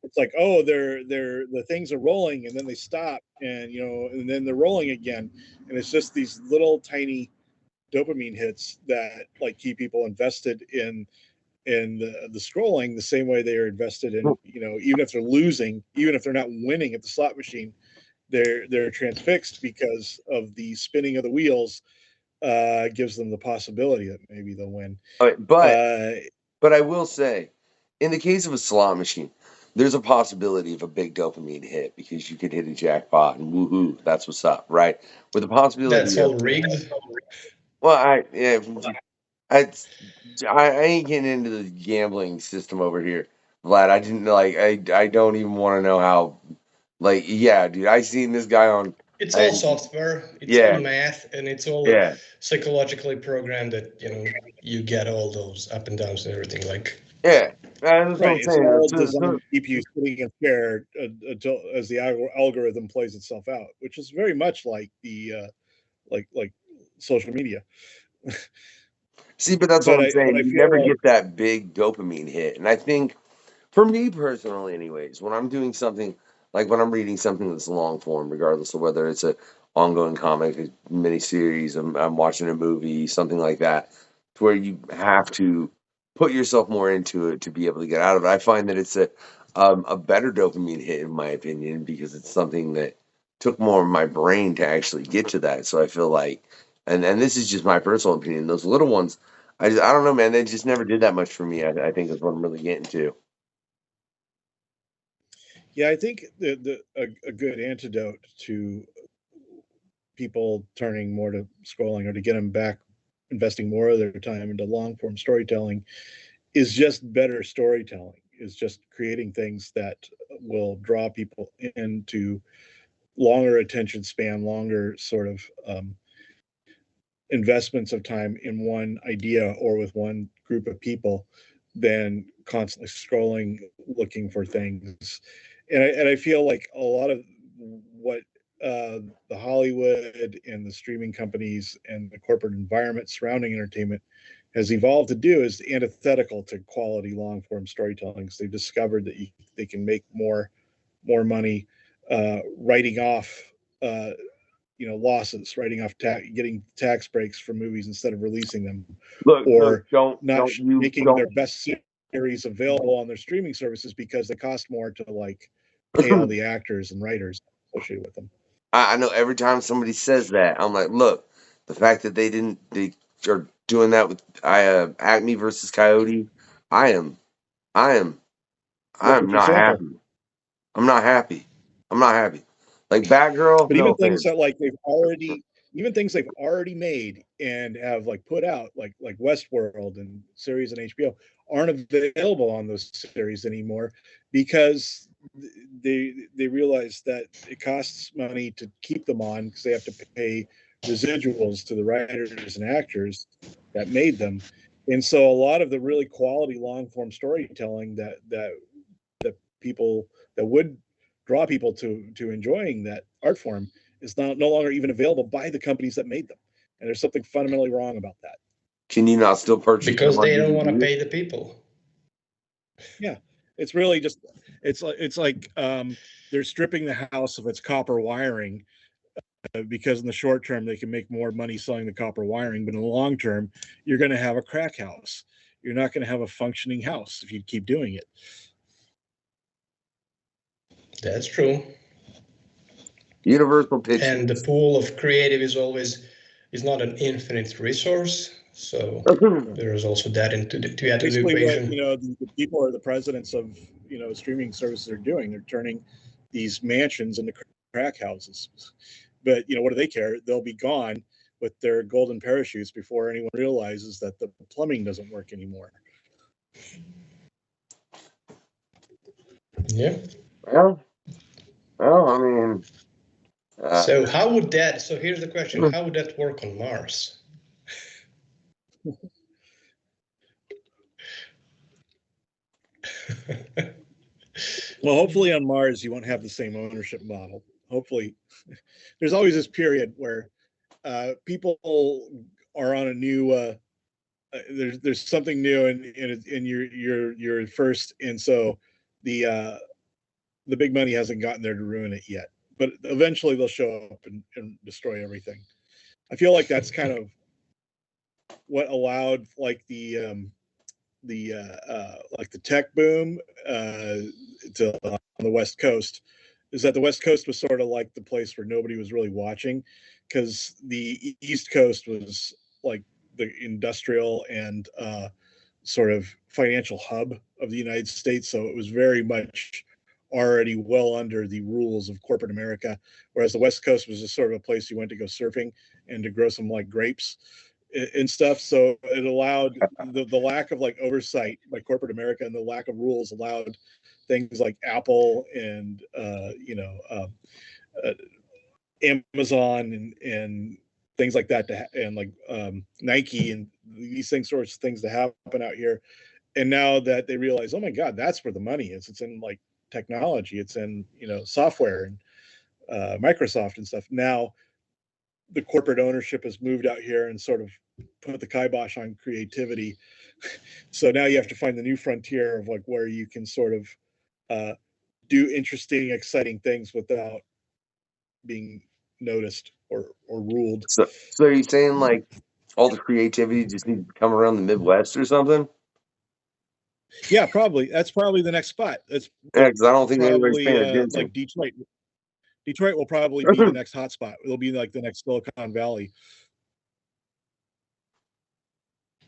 It's like, oh, the things are rolling and then they stop, and and then they're rolling again, and it's just these little tiny dopamine hits that like keep people invested in the scrolling, the same way they are invested in, even if they're losing, even if they're not winning at the slot machine, they're transfixed because of the spinning of the wheels gives them the possibility that maybe they'll win. But I will say, in the case of a slot machine, there's a possibility of a big dopamine hit because you could hit a jackpot and woohoo, that's what's up, right? With the possibility That's of, all rigged. well, I ain't getting into the gambling system over here, Vlad. I didn't like. I don't even want to know how. Like, yeah, dude, I seen this guy on. It's all software, it's Yeah. all math, and it's all Yeah. psychologically programmed that you get all those up and downs and everything. Like, Yeah, that's what Right, I'm it's saying. all So- designed to keep you sitting in a chair until as the algorithm plays itself out, which is very much like the like social media. See, but that's But what I'm I saying. You feel never like get that big dopamine hit. And I think, for me personally, anyways, when I'm doing something, like when I'm reading something that's long form, regardless of whether it's a ongoing comic, a miniseries, I'm watching a movie, something like that, to where you have to put yourself more into it to be able to get out of it. I find that it's a better dopamine hit, in my opinion, because it's something that took more of my brain to actually get to that. So I feel like, and this is just my personal opinion, those little ones, I don't know, man. They just never did that much for me. I think is what I'm really getting to. yeah, I think a good antidote to people turning more to scrolling, or to get them back investing more of their time into long form storytelling, is just better storytelling, is just creating things that will draw people into longer attention span, longer sort of investments of time in one idea or with one group of people than constantly scrolling looking for things. And I feel like a lot of what the Hollywood and the streaming companies and the corporate environment surrounding entertainment has evolved to do is antithetical to quality long form storytelling. Because they've discovered that they can make more money writing off losses, writing off getting tax breaks for movies instead of releasing them, or not making their best series available on their streaming services because they cost more to like pay all the actors and writers associated with them. I know every time somebody says that, I'm like, look, the fact that they are doing that with Acme versus Coyote, I am Perfect not example. happy. I'm not happy. I'm not happy. Like Batgirl, But no even things offense. that even things they've already made and have like put out, like Westworld and series and HBO, aren't available on those series anymore because they realize that it costs money to keep them on because they have to pay residuals to the writers and actors that made them. And so a lot of the really quality long form storytelling that people that would draw people to enjoying that art form is no longer even available by the companies that made them. And there's something fundamentally wrong about that. Can you not still purchase Because them on they don't want to DVD? pay the people. Yeah, it's really just it's like they're stripping the house of its copper wiring because in the short term they can make more money selling the copper wiring, but in the long term you're going to have a crack house. You're not going to have a functioning house if you keep doing it. That's true. Universal Pictures. And the pool of creative is not an infinite resource. So there is also that to add to the Basically, equation. what the people or the presidents of streaming services are doing, they're turning these mansions into crack houses. But what do they care? They'll be gone with their golden parachutes before anyone realizes that the plumbing doesn't work anymore. Yeah. Well, I mean. So how would that? So here's the question: how would that work on Mars? Well, hopefully on Mars you won't have the same ownership model. Hopefully, there's always this period where people are on a new. There's something new, and you're first, and so the big money hasn't gotten there to ruin it yet. But eventually they'll show up and destroy everything. I feel like that's kind of what allowed like the tech boom to on the West Coast, is that the West Coast was sort of like the place where nobody was really watching, because the East Coast was like the industrial and sort of financial hub of the United States. So it was very much already well under the rules of corporate America, whereas the West Coast was just sort of a place you went to go surfing and to grow some like grapes and stuff. So it allowed the lack of like oversight by corporate America and the lack of rules allowed things like Apple and Amazon and things like that and like Nike and these sorts of things to happen out here. And now that they realize, oh my God, that's where the money is. It's in like technology. It's in software and Microsoft and stuff. Now the corporate ownership has moved out here and sort of put the kibosh on creativity. So now you have to find the new frontier of like where you can sort of do interesting, exciting things without being noticed or ruled. So are you saying like all the creativity just needs to come around the Midwest or something? Yeah, probably. That's probably the next spot. That's because I don't think anybody's probably paying attention. like Detroit. Detroit will probably be the next hotspot. It'll be like the next Silicon Valley.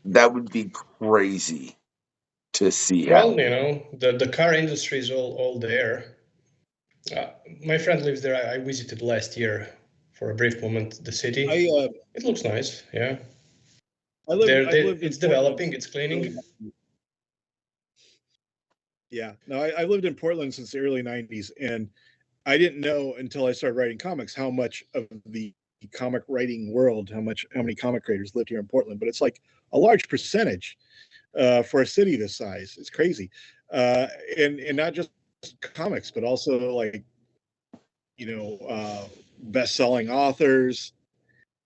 That would be crazy to see. Well, the car industry is all there. My friend lives there. I visited last year for a brief moment the city. It looks nice. Yeah. It's developing. It's cleaning. Yeah. No, I lived in Portland since the early 90s, and I didn't know until I started writing comics how much of the comic writing world, how many comic creators lived here in Portland. But it's like a large percentage for a city this size. It's crazy. And not just comics, but also like, best-selling authors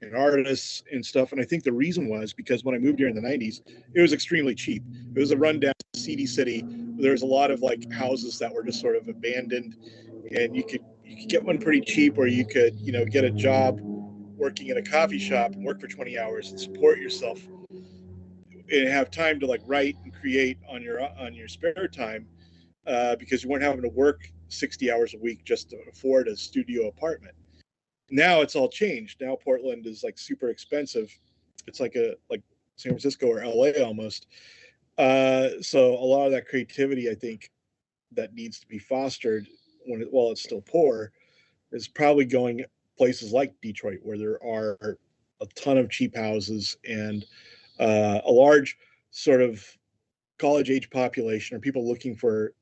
and artists and stuff. And I think the reason was because when I moved here in the 90s, it was extremely cheap. It was a rundown, seedy city. There's a lot of like houses that were just sort of abandoned, and you could get one pretty cheap, or you could get a job working in a coffee shop and work for 20 hours and support yourself and have time to like write and create on your spare time. because you weren't having to work 60 hours a week just to afford a studio apartment. Now it's all changed. Now Portland is like super expensive. It's like San Francisco or LA almost. So a lot of that creativity, I think, that needs to be fostered while it's still poor, is probably going places like Detroit, where there are a ton of cheap houses and a large sort of college age population, or people looking for,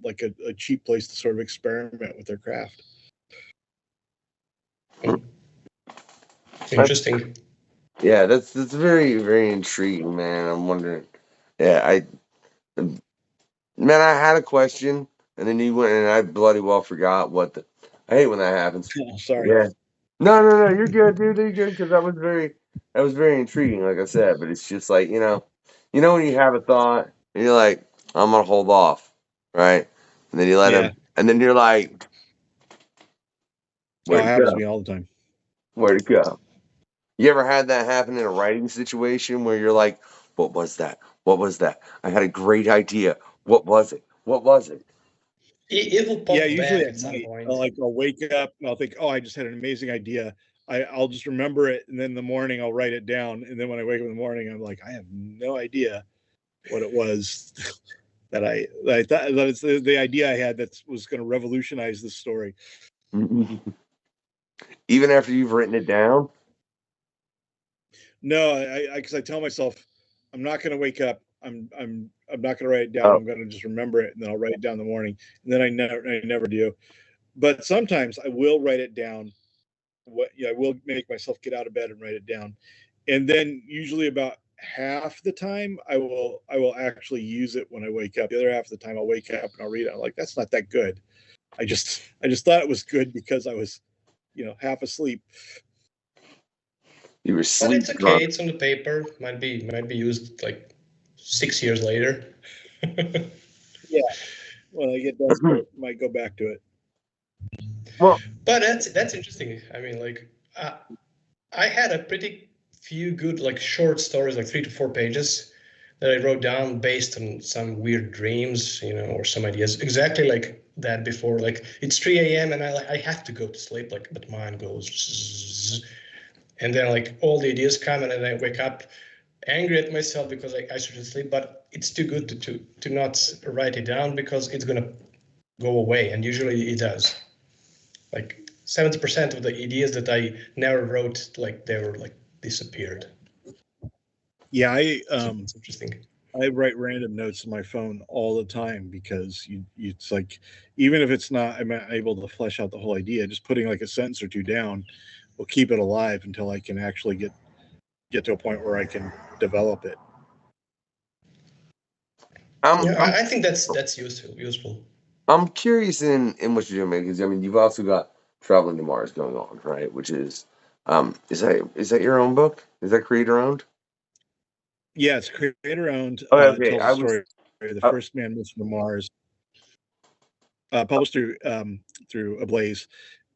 like a cheap place to sort of experiment with their craft. Interesting. Yeah, that's very, very intriguing, man. I'm wondering. Yeah, man, I had a question, and then you went, and I bloody well forgot what the. I hate when that happens. Oh, sorry. Yeah. No, you're good, dude. You're good, because that was very intriguing, like I said. But it's just like, when you have a thought, and you're like, I'm gonna hold off, right? And then you let him, and then you're like, It happens to me all the time. where'd it go? You ever had that happen in a writing situation where you're like, what was that? What was that? I had a great idea. What was it? What was it? It will pop usually back at some point. I'll wake up and I'll think, oh, I just had an amazing idea. I'll just remember it, and then in the morning I'll write it down. And then when I wake up in the morning, I'm like, I have no idea what it was that I thought that it's the idea I had that was going to revolutionize this story. Even after you've written it down? No, because I tell myself I'm not going to wake up. I'm not going to write it down. I'm going to just remember it, and then I'll write it down in the morning. And then I never do. But sometimes I will write it down. I will make myself get out of bed and write it down. And then usually about half the time I will actually use it when I wake up. The other half of the time I'll wake up and I'll read it. I'm like, that's not that good. I just thought it was good because I was, half asleep. You were But sleep it's okay. drunk. It's on the paper. Might be used like 6 years later. Yeah. When I get desperate, might go back to it. Well, but that's interesting. I mean, like, I had a pretty few good like short stories, like 3 to 4 pages, that I wrote down based on some weird dreams, or some ideas. Exactly like that before. Like, it's 3 a.m. and I have to go to sleep. Like, but mine goes, zzz, and then like all the ideas come, and then I wake up angry at myself because I shouldn't sleep. But it's too good to not write it down, because it's gonna go away, and usually it does. Like 70% of the ideas that I never wrote, like they were like disappeared. Yeah, It's interesting. I write random notes on my phone all the time, because it's like, even if it's not, I'm not able to flesh out the whole idea, just putting like a sentence or two down will keep it alive until I can actually get to a point where I can develop it. I think that's useful. I'm curious in what you're doing, man, because you've also got Traveling to Mars going on, right? Which is is that your own book? Is that creator owned? Yeah, it's creator owned. Okay. Tells the story of the first man mission to Mars, published through Ablaze,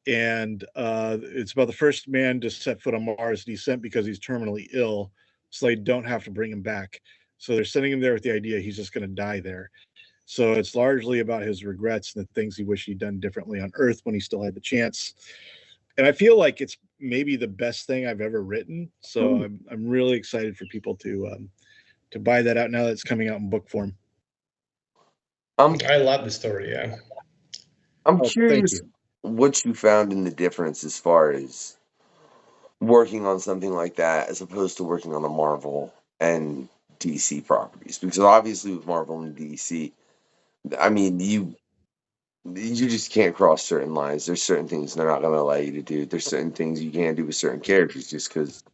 and it's about the first man to set foot on Mars, and he's sent because he's terminally ill, so they don't have to bring him back. So they're sending him there with the idea he's just going to die there. So it's largely about his regrets and the things he wished he'd done differently on Earth when he still had the chance. And I feel like it's maybe the best thing I've ever written. So I'm really excited for people to buy that out now that it's coming out in book form. I love the story. Yeah. I'm curious what you found in the difference as far as working on something like that as opposed to working on the Marvel and DC properties, because obviously with Marvel and DC, I mean, you just can't cross certain lines. There's certain things they're not going to allow you to do. There's certain things you can't do with certain characters just because,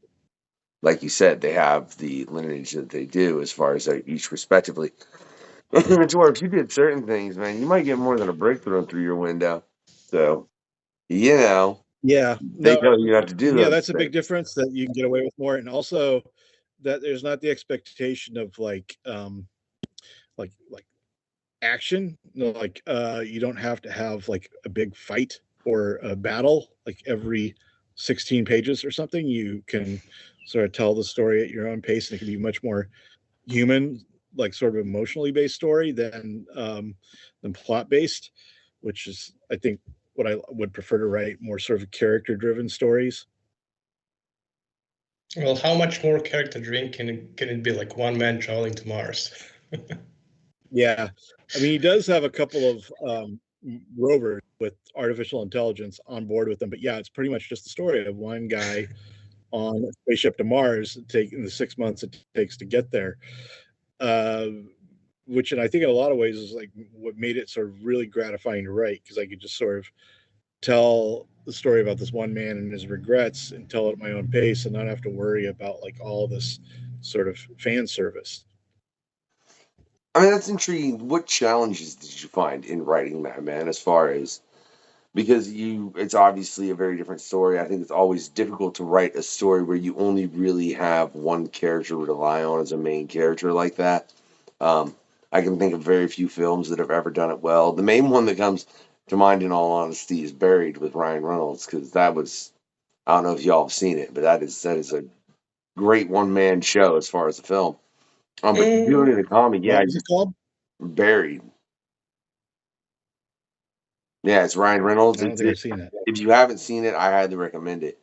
like you said, they have the lineage that they do as far as each respectively. It's where if you did certain things, man, you might get more than a brick thrown through your window. So, yeah, they tell you not to do that. Yeah, that's a big difference, that you can get away with more, and also that there's not the expectation of like action. You don't have to have like a big fight or a battle like every 16 pages or something. You can sort of tell the story at your own pace, and it can be much more human like sort of emotionally based story than plot based, which is I think what I would prefer to write, more sort of character driven stories. Well, how much more character driven can it be? Like one man traveling to Mars. Yeah, I mean he does have a couple of rovers with artificial intelligence on board with them, but yeah, it's pretty much just the story of one guy on a spaceship to Mars, taking the 6 months it takes to get there. Which, and I think in a lot of ways is like what made it sort of really gratifying to write, because I could just sort of tell the story about this one man and his regrets and tell it at my own pace and not have to worry about like all this sort of fan service. I mean, that's intriguing. What challenges did you find in writing that, man, as far as because it's obviously a very different story. I think it's always difficult to write a story where you only really have one character to rely on as a main character like that. I can think of very few films that have ever done it well. The main one that comes to mind, in all honesty, is Buried with Ryan Reynolds, because that was, I don't know if y'all have seen it, but that is a great one-man show as far as the film. But doing it in a comedy, yeah, What was it called? Buried. Yeah, it's Ryan Reynolds. I don't think I've seen it. If you haven't seen it, I highly recommend it.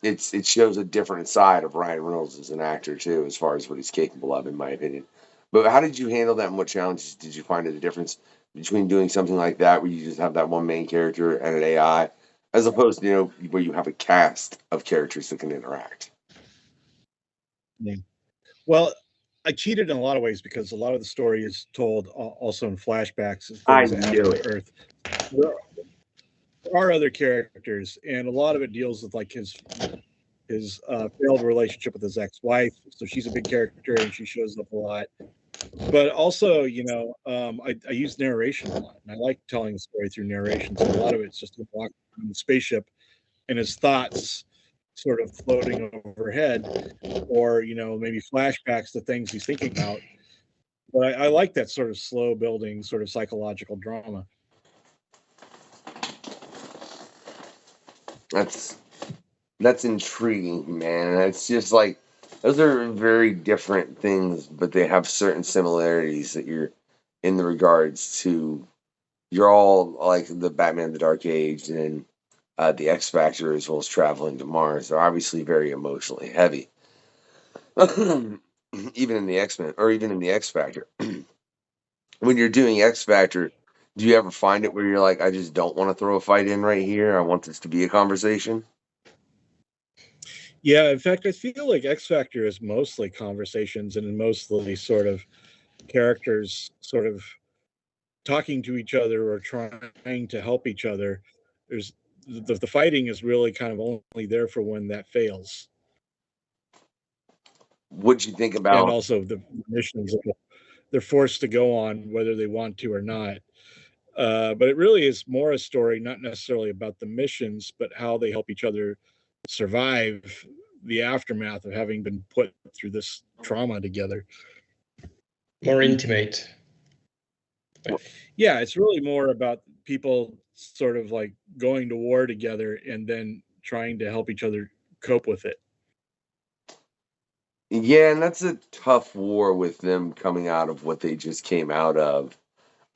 It shows a different side of Ryan Reynolds as an actor too, as far as what he's capable of, in my opinion. But how did you handle that, and what challenges did you find, the difference between doing something like that, where you just have that one main character and an AI, as opposed to where you have a cast of characters that can interact? Yeah. Well, I cheated in a lot of ways because a lot of the story is told also in flashbacks as I things knew after it. Earth. There are other characters, and a lot of it deals with like his failed relationship with his ex-wife. So she's a big character and she shows up a lot. But also, I use narration a lot, and I like telling the story through narration. So a lot of it's just him walking on the spaceship and his thoughts sort of floating overhead, or maybe flashbacks to things he's thinking about. But I like that sort of slow building, sort of psychological drama. That's intriguing, man. It's just like those are very different things, but they have certain similarities that you're in the regards to. You're all like the Batman: The Dark Age and the X Factor, as well as traveling to Mars. They're obviously very emotionally heavy, even in the X-Men or even in the X Factor. When you're doing X Factor, do you ever find it where you're like, I just don't want to throw a fight in right here. I want this to be a conversation. Yeah, in fact, I feel like X Factor is mostly conversations and mostly sort of characters sort of talking to each other or trying to help each other. There's the fighting is really kind of only there for when that fails. What'd you think And about? also the missions that they're forced to go on whether they want to or not. But it really is more a story, not necessarily about the missions, but how they help each other survive the aftermath of having been put through this trauma together. More intimate. Yeah, it's really more about people sort of like going to war together and then trying to help each other cope with it. Yeah, and that's a tough war with them coming out of what they just came out of,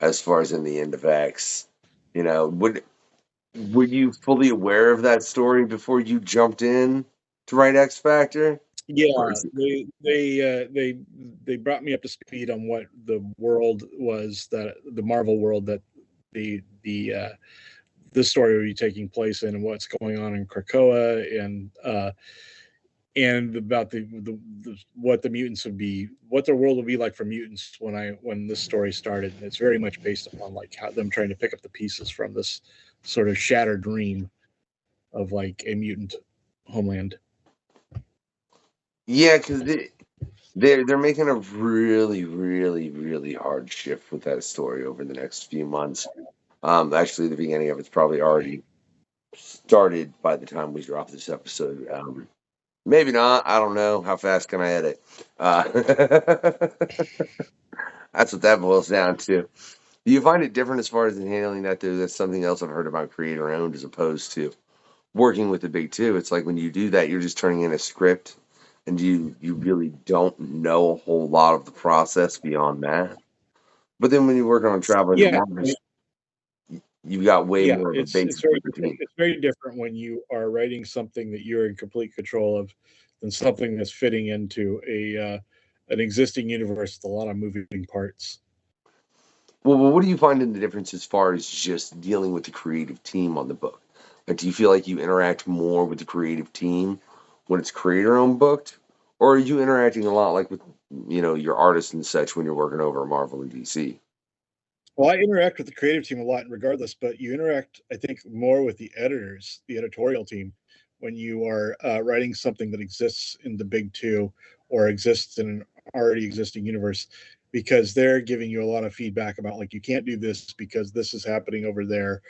as far as in the end of X. Were you fully aware of that story before you jumped in to write X Factor? Yeah, Or is it- they brought me up to speed on what the world was, that the Marvel world that this story would be taking place in, and what's going on in Krakoa, and about the what the mutants would be, what their world would be like for mutants when this story started. And it's very much based upon like how them trying to pick up the pieces from this sort of shattered dream of like a mutant homeland. Yeah, because they're making a really, really, really hard shift with that story over the next few months. Actually, the beginning of it's probably already started by the time we drop this episode. Maybe not. I don't know. How fast can I edit? That's what that boils down to. Do you find it different as far as in handling that, though? That's something else I've heard about creator owned as opposed to working with the big two. It's like when you do that, you're just turning in a script and you really don't know a whole lot of the process beyond that. But then when you're working on traveling to Yeah, Mars, you've got way yeah, more of a it's basic very routine. it's very different when you are writing something that you're in complete control of than something that's fitting into an existing universe with a lot of moving parts. Well, what do you find in the difference as far as just dealing with the creative team on the book? Like, do you feel like you interact more with the creative team when it's creator-owned booked, or are you interacting a lot like with your artists and such when you're working over Marvel and DC? Well, I interact with the creative team a lot, regardless, but you interact, I think, more with the editors, the editorial team, when you are writing something that exists in the big two or exists in an already existing universe, because they're giving you a lot of feedback about, like, you can't do this because this is happening over there,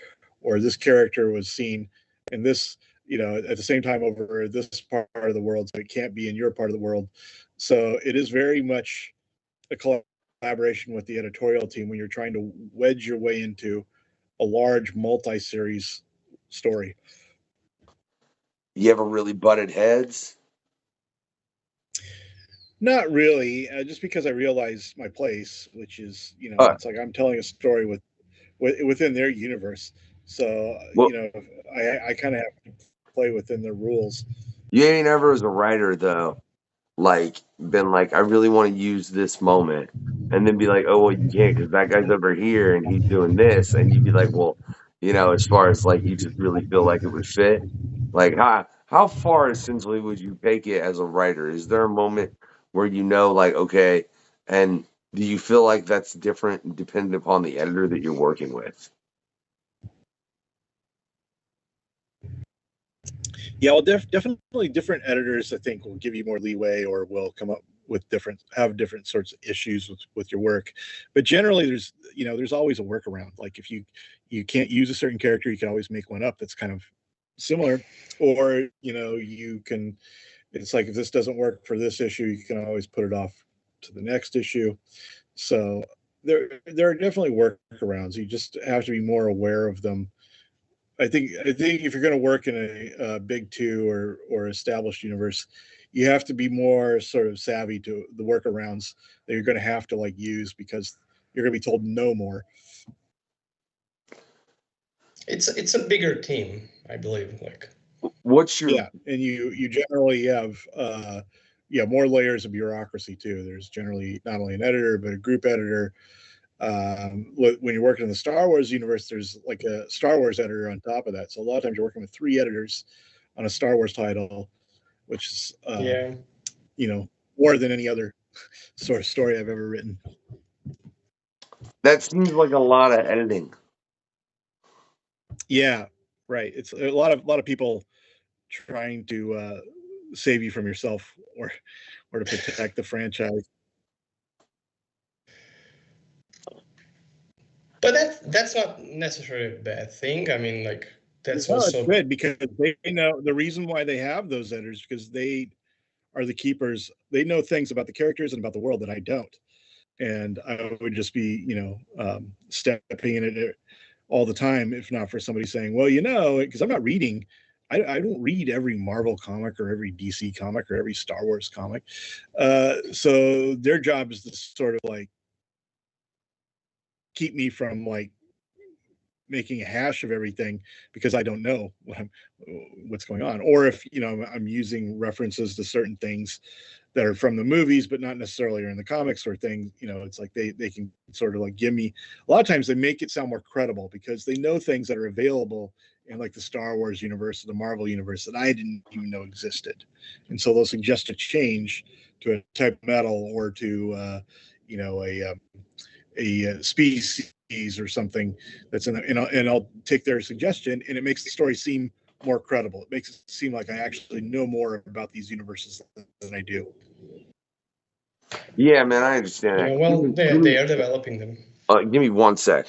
or this character was seen in this, at the same time over this part of the world, so it can't be in your part of the world. So it is very much a collaboration with the editorial team when you're trying to wedge your way into a large multi-series story. You ever really butted heads? Not really, just because I realize my place, which is, Uh, it's like I'm telling a story within their universe. So, well, I kind of have to play within their rules. you ain't ever as a writer though, like been like, I really want to use this moment, and then be like, oh well, you can't because that guy's over here and he's doing this, and you'd be like, well, as far as like you just really feel like it would fit. Like how far essentially would you take it as a writer? Is there a moment where like, okay, and do you feel like that's different depending upon the editor that you're working with? Yeah, well, definitely different editors, I think, will give you more leeway or will come up with have different sorts of issues with your work. But generally, there's always a workaround. Like if you can't use a certain character, you can always make one up that's kind of similar, or you can. It's like if this doesn't work for this issue, you can always put it off to the next issue. So there are definitely workarounds. You just have to be more aware of them. I think if you're going to work in a big two or established universe, you have to be more sort of savvy to the workarounds that you're going to have to like use because you're going to be told no more. It's a bigger team, I believe. Like, What's your and you generally have more layers of bureaucracy too. There's generally not only an editor but a group editor. When you're working in the Star Wars universe, there's like a Star Wars editor on top of that. So a lot of times you're working with 3 editors on a Star Wars title, which is more than any other sort of story I've ever written. That seems like a lot of editing. Yeah, right. It's a lot of people trying to save you from yourself or to protect the franchise. but that's not necessarily a bad thing. I mean, like that's also it's good because they know the reason why they have those editors because they are the keepers. They know things about the characters and about the world that I don't, and I would just be stepping in it all the time if not for somebody saying, well, because I'm not reading. I don't read every Marvel comic or every DC comic or every Star Wars comic. So their job is to sort of like keep me from like making a hash of everything because I don't know what's going on. Or if, I'm using references to certain things that are from the movies, but not necessarily are in the comics or things, it's like they can sort of like give me, a lot of times they make it sound more credible because they know things that are available in like the Star Wars universe or the Marvel universe that I didn't even know existed. And so they'll suggest a change to a type of metal or to, a species or something that's in and I'll take their suggestion and it makes the story seem more credible. It makes it seem like I actually know more about these universes than I do. Yeah, man, I understand that. well, they are developing them. Give me 1 sec.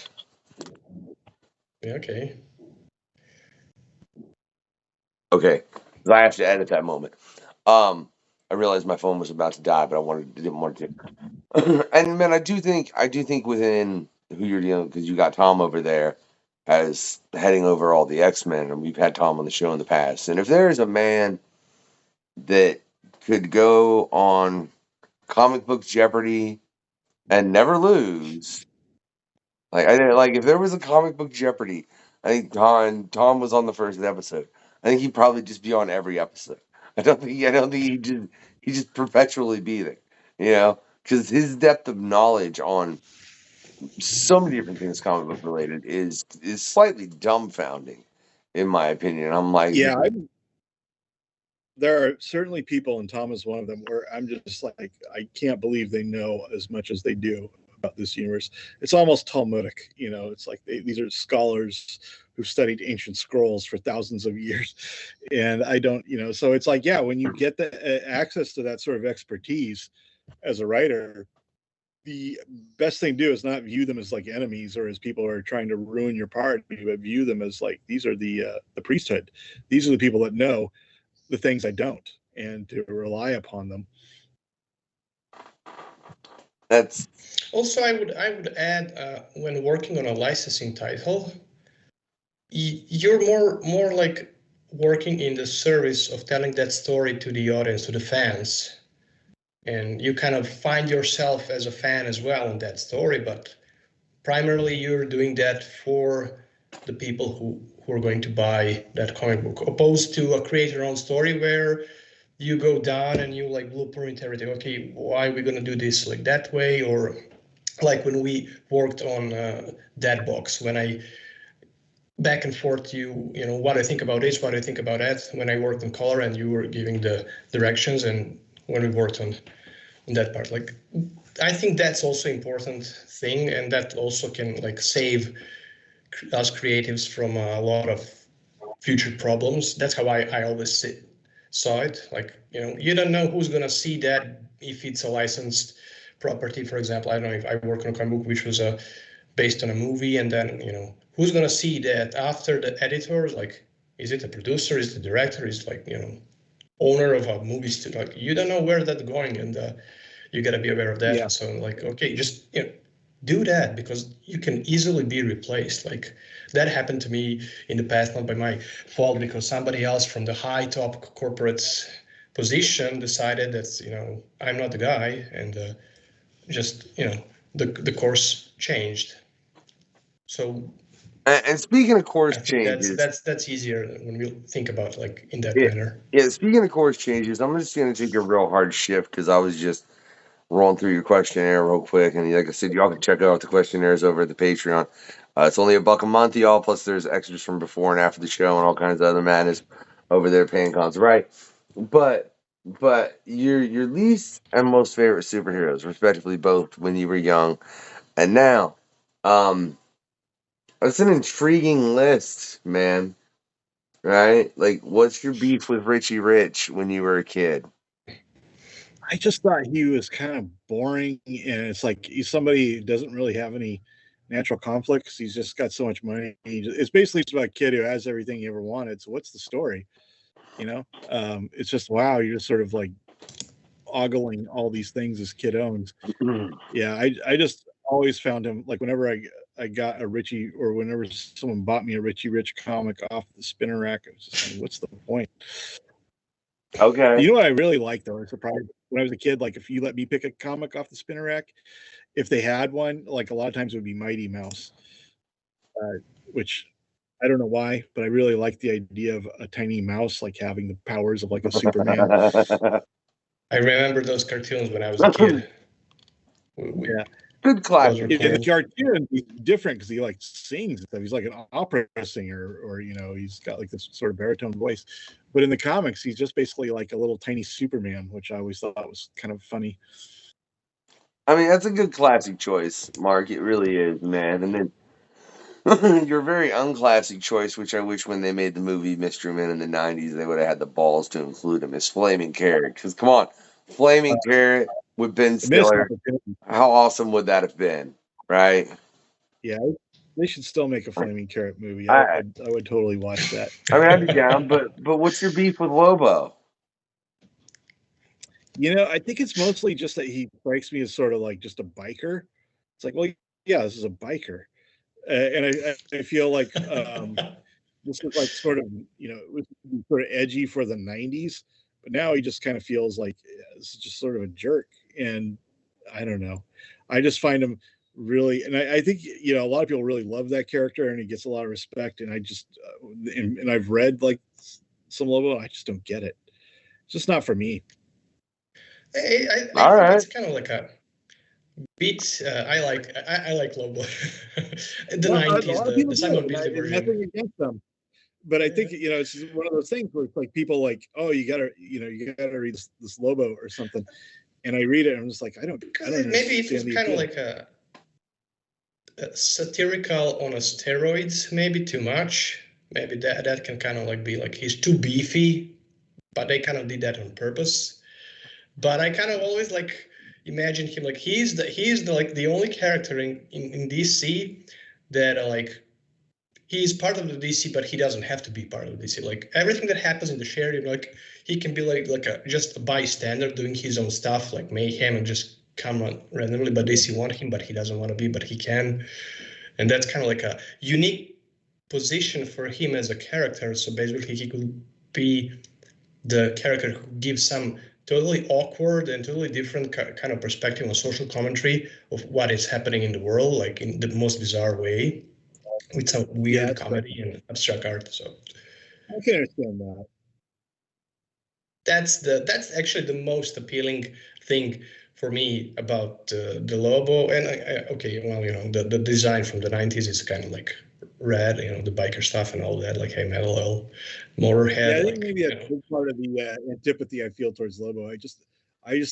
Yeah, okay. Okay, I have to edit that moment. I realized my phone was about to die, but didn't want to. And man, I do think within who you're dealing, because you got Tom over there as heading over all the X-Men, and we've had Tom on the show in the past. And if there is a man that could go on Comic Book Jeopardy and never lose. Like if there was a Comic Book Jeopardy, I think Tom was on the first episode. I think he'd probably just be on every episode. I don't think he'd just perpetually be there, you know, because his depth of knowledge on so many different things comic book related is slightly dumbfounding, in my opinion. I'm like, Yeah, there are certainly people, and Tom is one of them, where I'm just like, I can't believe they know as much as they do about this universe. It's almost Talmudic, you know. It's like these are scholars who've studied ancient scrolls for thousands of years, and I don't, you know. So it's like, yeah, when you get the access to that sort of expertise as a writer, the best thing to do is not view them as like enemies or as people who are trying to ruin your party, but view them as like, these are the priesthood. These are the people that know the things I don't, and to rely upon them. that's Also, I would add, when working on a licensing title, you're more like working in the service of telling that story to the audience, to the fans, and you kind of find yourself as a fan as well in that story. But primarily, you're doing that for the people who are going to buy that comic book, opposed to a create your own story where you go down and you like blueprint everything. Okay, why are we going to do this like that way? Or like when we worked on that box, when I back and forth, you know, what I think about this, what I think about that, when I worked on color and you were giving the directions, and when we worked on that part, like, I think that's also important thing, and that also can like save us creatives from a lot of future problems. That's how I always saw it. Like, you know, you don't know who's going to see that if it's a licensed property. For example, I don't know, if I work on a comic book which was based on a movie, and then, you know, who's going to see that after the editors? Like, is it a producer? Is it the director? Is it like, you know, owner of a movie studio? Like, you don't know where that's going, and you got to be aware of that. Yeah. So like, okay, just, you know, do that, because you can easily be replaced. Like, that happened to me in the past, not by my fault, because somebody else from the high top corporate position decided that, you know, I'm not the guy, and just, you know, the course changed. So, and speaking of I course think changes, that's easier when we think about like in that Yeah. manner. yeah. Speaking of course changes, I'm just going to take a real hard shift because I was just rolling through your questionnaire real quick, and like I said, y'all can check out the questionnaires over at the Patreon. It's only $1 a month, y'all. Plus, there's extras from before and after the show and all kinds of other madness over there at PanCons, right? But your least and most favorite superheroes, respectively, both when you were young and now. That's an intriguing list, man. Right? Like, what's your beef with Richie Rich when you were a kid? I just thought he was kind of boring, and it's like he's somebody who doesn't really have any natural conflicts. He's just got so much money. It's basically just about a kid who has everything he ever wanted. So what's the story? You know, it's just, wow, you're just sort of like ogling all these things this kid owns. Yeah, I just always found him, like, whenever I got a Richie, or whenever someone bought me a Richie Rich comic off the spinner rack, I was just like, what's the point? Okay. You know what I really like, though? It's surprised when I was a kid, like, if you let me pick a comic off the spinner rack, if they had one, like, a lot of times it would be Mighty Mouse, which I don't know why, but I really like the idea of a tiny mouse like having the powers of like a Superman. I remember those cartoons when I was a kid. Yeah. Good classic. Those In were the cartoon, he's different because he like sings stuff. He's like an opera singer, or you know, he's got like this sort of baritone voice. But in the comics, he's just basically like a little tiny Superman, which I always thought was kind of funny. I mean, that's a good classic choice, Mark. It really is, man. And then your very unclassic choice, which I wish when they made the movie Mystery Men in the 90s, they would have had the balls to include him, is Flaming Carrot. Because, come on, Flaming Carrot with Ben Stiller. How awesome would that have been, right? Yeah, they should still make a Flaming Carrot movie. I would totally watch that. I mean, I'd be down, but what's your beef with Lobo? You know, I think it's mostly just that he strikes me as sort of like just a biker. It's like, well, yeah, this is a biker. And I feel like this is like sort of, you know, it was sort of edgy for the 90s, But now he just kind of feels like it's just sort of a jerk. And I don't know. I just find him really, and I think, you know, a lot of people really love that character and he gets a lot of respect. And I just, and I've read like some Lobo, I just don't get it. It's just not for me. I All think right. it's kind of like a beat. I like Lobo. The Well, a 90s, lot of people the do, Simon and Beasley and version. nothing against them. But I think, you know, it's one of those things where it's like people like, oh, you gotta read this Lobo or something. And I read it and I'm just like, I don't Maybe it was understand the kind of appeal. like a satirical on a steroids, maybe too much. Maybe that can kind of like be like he's too beefy, but they kind of did that on purpose. But I kind of always like imagine him like he's the like the only character in DC that like he's part of the DC, but he doesn't have to be part of the DC. Like everything that happens in the sheriff, like he can be like just a bystander doing his own stuff, like mayhem, and just come on randomly. But DC want him, but he doesn't want to be, but he can, and that's kind of like a unique position for him as a character. So basically, he could be the character who gives some totally awkward and totally different kind of perspective on social commentary of what is happening in the world, like in the most bizarre way, with some weird comedy and abstract art. So I can understand that. That's actually the most appealing thing for me about the Lobo. And okay, well, you know, the design from the 90s is kind of like red, you know, the biker stuff and all that, like hey metal, Motorhead. Yeah, I think like, maybe that's a big part of the antipathy I feel towards Lobo. I just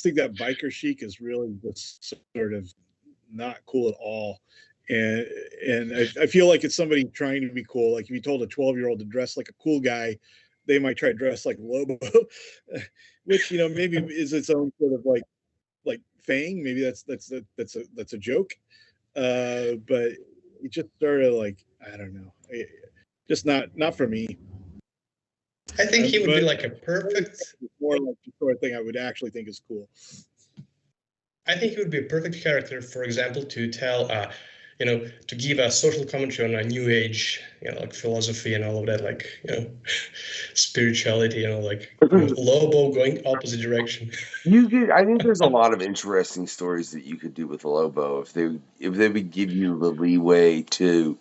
think that biker chic is really just sort of not cool at all. And I feel like it's somebody trying to be cool. Like if you told a 12-year-old to dress like a cool guy, they might try to dress like Lobo, which, you know, maybe is its own sort of like Fang. Maybe that's a joke. But it just sort of like, I don't know, just not for me. I think he would be like a perfect, more like the sort of thing I would actually think is cool. I think he would be a perfect character, for example, to tell, you know, to give a social commentary on a new age, you know, like philosophy and all of that, like, you know, spirituality, you know, like Lobo going opposite direction. I think there's a lot of interesting stories that you could do with Lobo if they would give you the leeway to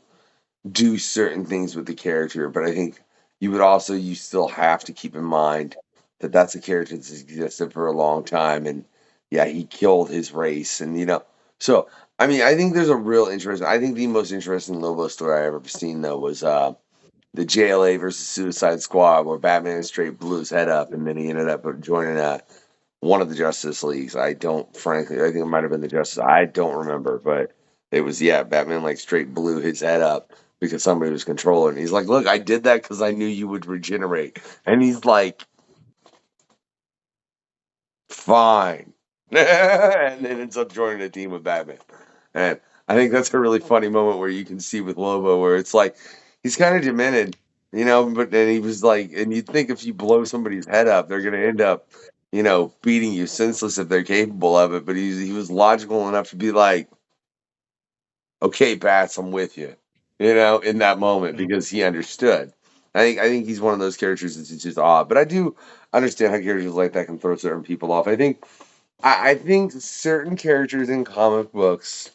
do certain things with the character. But I think you still have to keep in mind that that's a character that's existed for a long time, and yeah, he killed his race, and you know, so I mean, I think there's a real interest. I think the most interesting Lobo story I ever seen though was the JLA versus Suicide Squad, where Batman straight blew his head up, and then he ended up joining one of the Justice Leagues. I think it might have been the Justice. I don't remember, but it was Batman like straight blew his head up because somebody was controlling. He's like, "Look, I did that because I knew you would regenerate," and he's like, "Fine," and then ends up joining a team with Batman. And I think that's a really funny moment where you can see with Lobo where it's like he's kind of demented, you know, but then he was like, and you'd think if you blow somebody's head up, they're gonna end up, you know, beating you senseless if they're capable of it. But he was logical enough to be like, "Okay, Bats, I'm with you," you know, in that moment because he understood. I think he's one of those characters that's just odd, but I do understand how characters like that can throw certain people off. I think certain characters in comic books.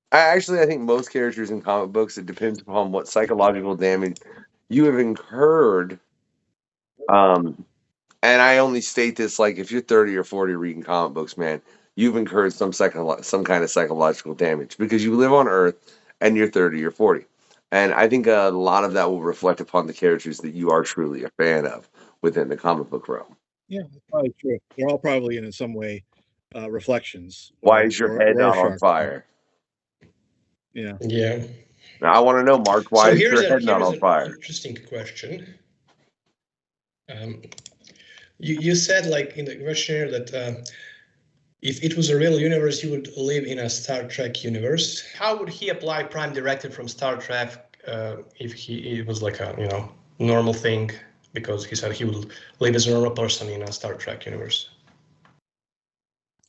I think most characters in comic books, it depends upon what psychological damage you have incurred. And I only state this like if you're 30 or 40 reading comic books, man, you've incurred some kind of psychological damage because you live on Earth and you're 30 or 40. And I think a lot of that will reflect upon the characters that you are truly a fan of within the comic book realm. Yeah, that's probably true. They're all probably in some way reflections. Why is your head not on fire? Yeah. Yeah. Now, I want to know, Mark, why is your head not on fire? Interesting question. You said like in the questionnaire that if it was a real universe, you would live in a Star Trek universe. How would he apply Prime Directive from Star Trek if it was like a, you know, normal thing? Because he said he would live as a normal person in a Star Trek universe.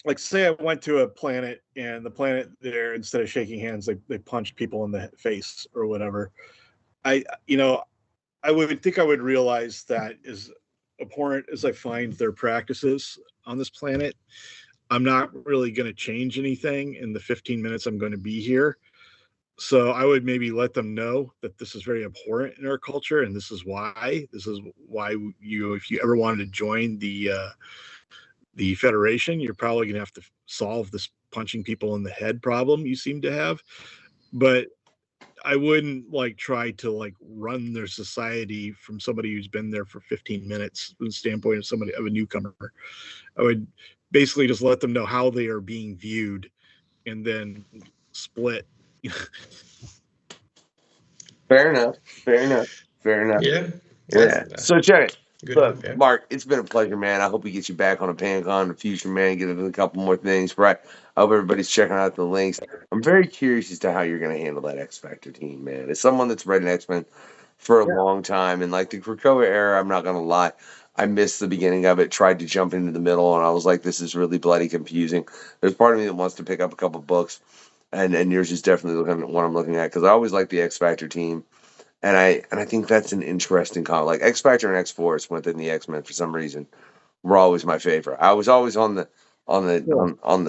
Like, say I went to a planet and the planet there, instead of shaking hands, they punched people in the face or whatever. I would think I would realize that is abhorrent as I find their practices on this planet, I'm not really going to change anything in the 15 minutes I'm going to be here. So I would maybe let them know that this is very abhorrent in our culture, and this is why. This is why you, if you ever wanted to join the Federation, you're probably going to have to solve this punching people in the head problem you seem to have. But I wouldn't like try to like run their society from somebody who's been there for 15 minutes from the standpoint of a newcomer. I would basically just let them know how they are being viewed and then split. Fair enough. Fair enough. Fair enough. Yeah. Yeah. So check it. Good Look, enough, yeah. Mark, it's been a pleasure, man. I hope we get you back on a PanCon in the future, man. Get into a couple more things, right? I hope everybody's checking out the links. I'm very curious as to how you're going to handle that X Factor team, man. As someone that's read an X-Men for a long time, and like the Krakoa era, I'm not going to lie, I missed the beginning of it, tried to jump into the middle, and I was like, this is really bloody confusing. There's part of me that wants to pick up a couple books, and yours is definitely looking at what I'm looking at, because I always like the X Factor team. And I think that's an interesting comment. Like X Factor and X Force within the X-Men for some reason were always my favorite. I was always on the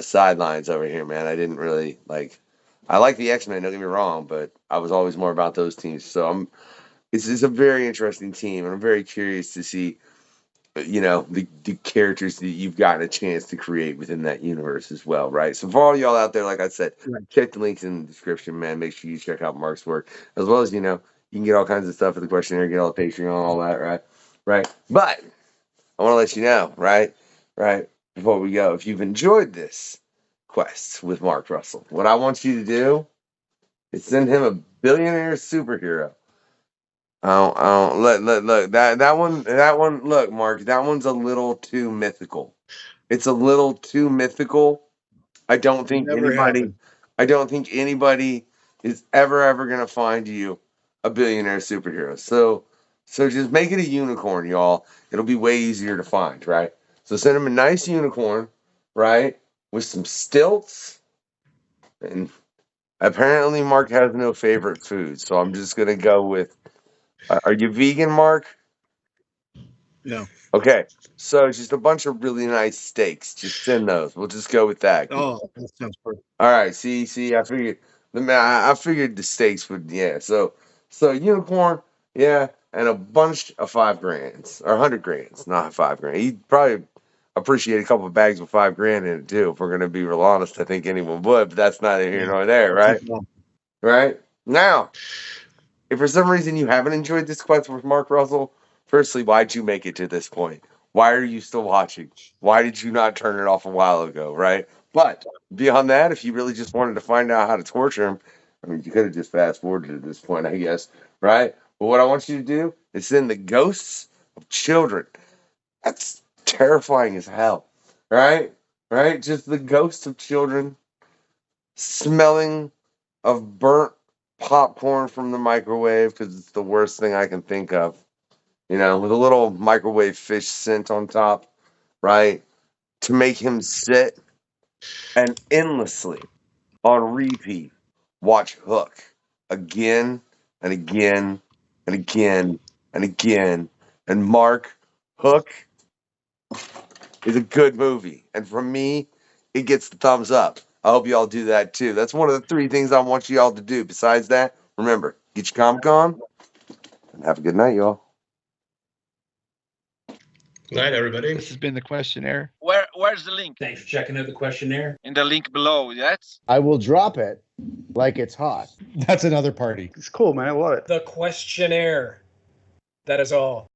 sidelines over here, man. I didn't really like. I like the X-Men. Don't get me wrong, but I was always more about those teams. So it's a very interesting team, and I'm very curious to see, the characters that you've gotten a chance to create within that universe as well, right? So for all y'all out there, like I said, check the links in the description, man. Make sure you check out Mark's work, as well as you can get all kinds of stuff for the questionnaire, get all the Patreon, all that, right? Right. But I want to let you know, right, before we go, if you've enjoyed this quest with Mark Russell, what I want you to do is send him a billionaire superhero. Look, that one, look, Mark, that one's a little too mythical. It's a little too mythical. I don't think anybody is ever gonna find you a billionaire superhero. So just make it a unicorn, y'all. It'll be way easier to find, right? So send him a nice unicorn, right, with some stilts. And apparently Mark has no favorite food, so I'm just gonna go with. Are you vegan, Mark? No. Okay, so just a bunch of really nice steaks. Just send those. We'll just go with that. Oh, that sounds perfect. All right. See. I figured. I figured the steaks would. Yeah. So unicorn. Yeah, and a bunch of $5,000 or $100,000, not $5,000. He'd probably appreciate a couple of bags with $5,000 in it too. If we're gonna be real honest, I think anyone would. But that's neither here nor there, right? Right now, if for some reason you haven't enjoyed this quest with Mark Russell, firstly, why'd you make it to this point? Why are you still watching? Why did you not turn it off a while ago, right? But beyond that, if you really just wanted to find out how to torture him, I mean, you could have just fast forwarded to this point, I guess, right? But what I want you to do is send the ghosts of children. That's terrifying as hell, right? Right? Just the ghosts of children smelling of burnt popcorn from the microwave, because it's the worst thing I can think of. With a little microwave fish scent on top, right? To make him sit and endlessly on repeat watch Hook again and again and again and again. And Mark, Hook is a good movie. And from me, it gets the thumbs up. I hope y'all do that too. That's one of the 3 things I want y'all to do. Besides that, remember, get your Comic on and have a good night, y'all. Night, everybody. This has been the questionnaire. Where's the link? Thanks for checking out the questionnaire. In the link below, yes? I will drop it like it's hot. That's another party. It's cool, man. I love it. The questionnaire. That is all.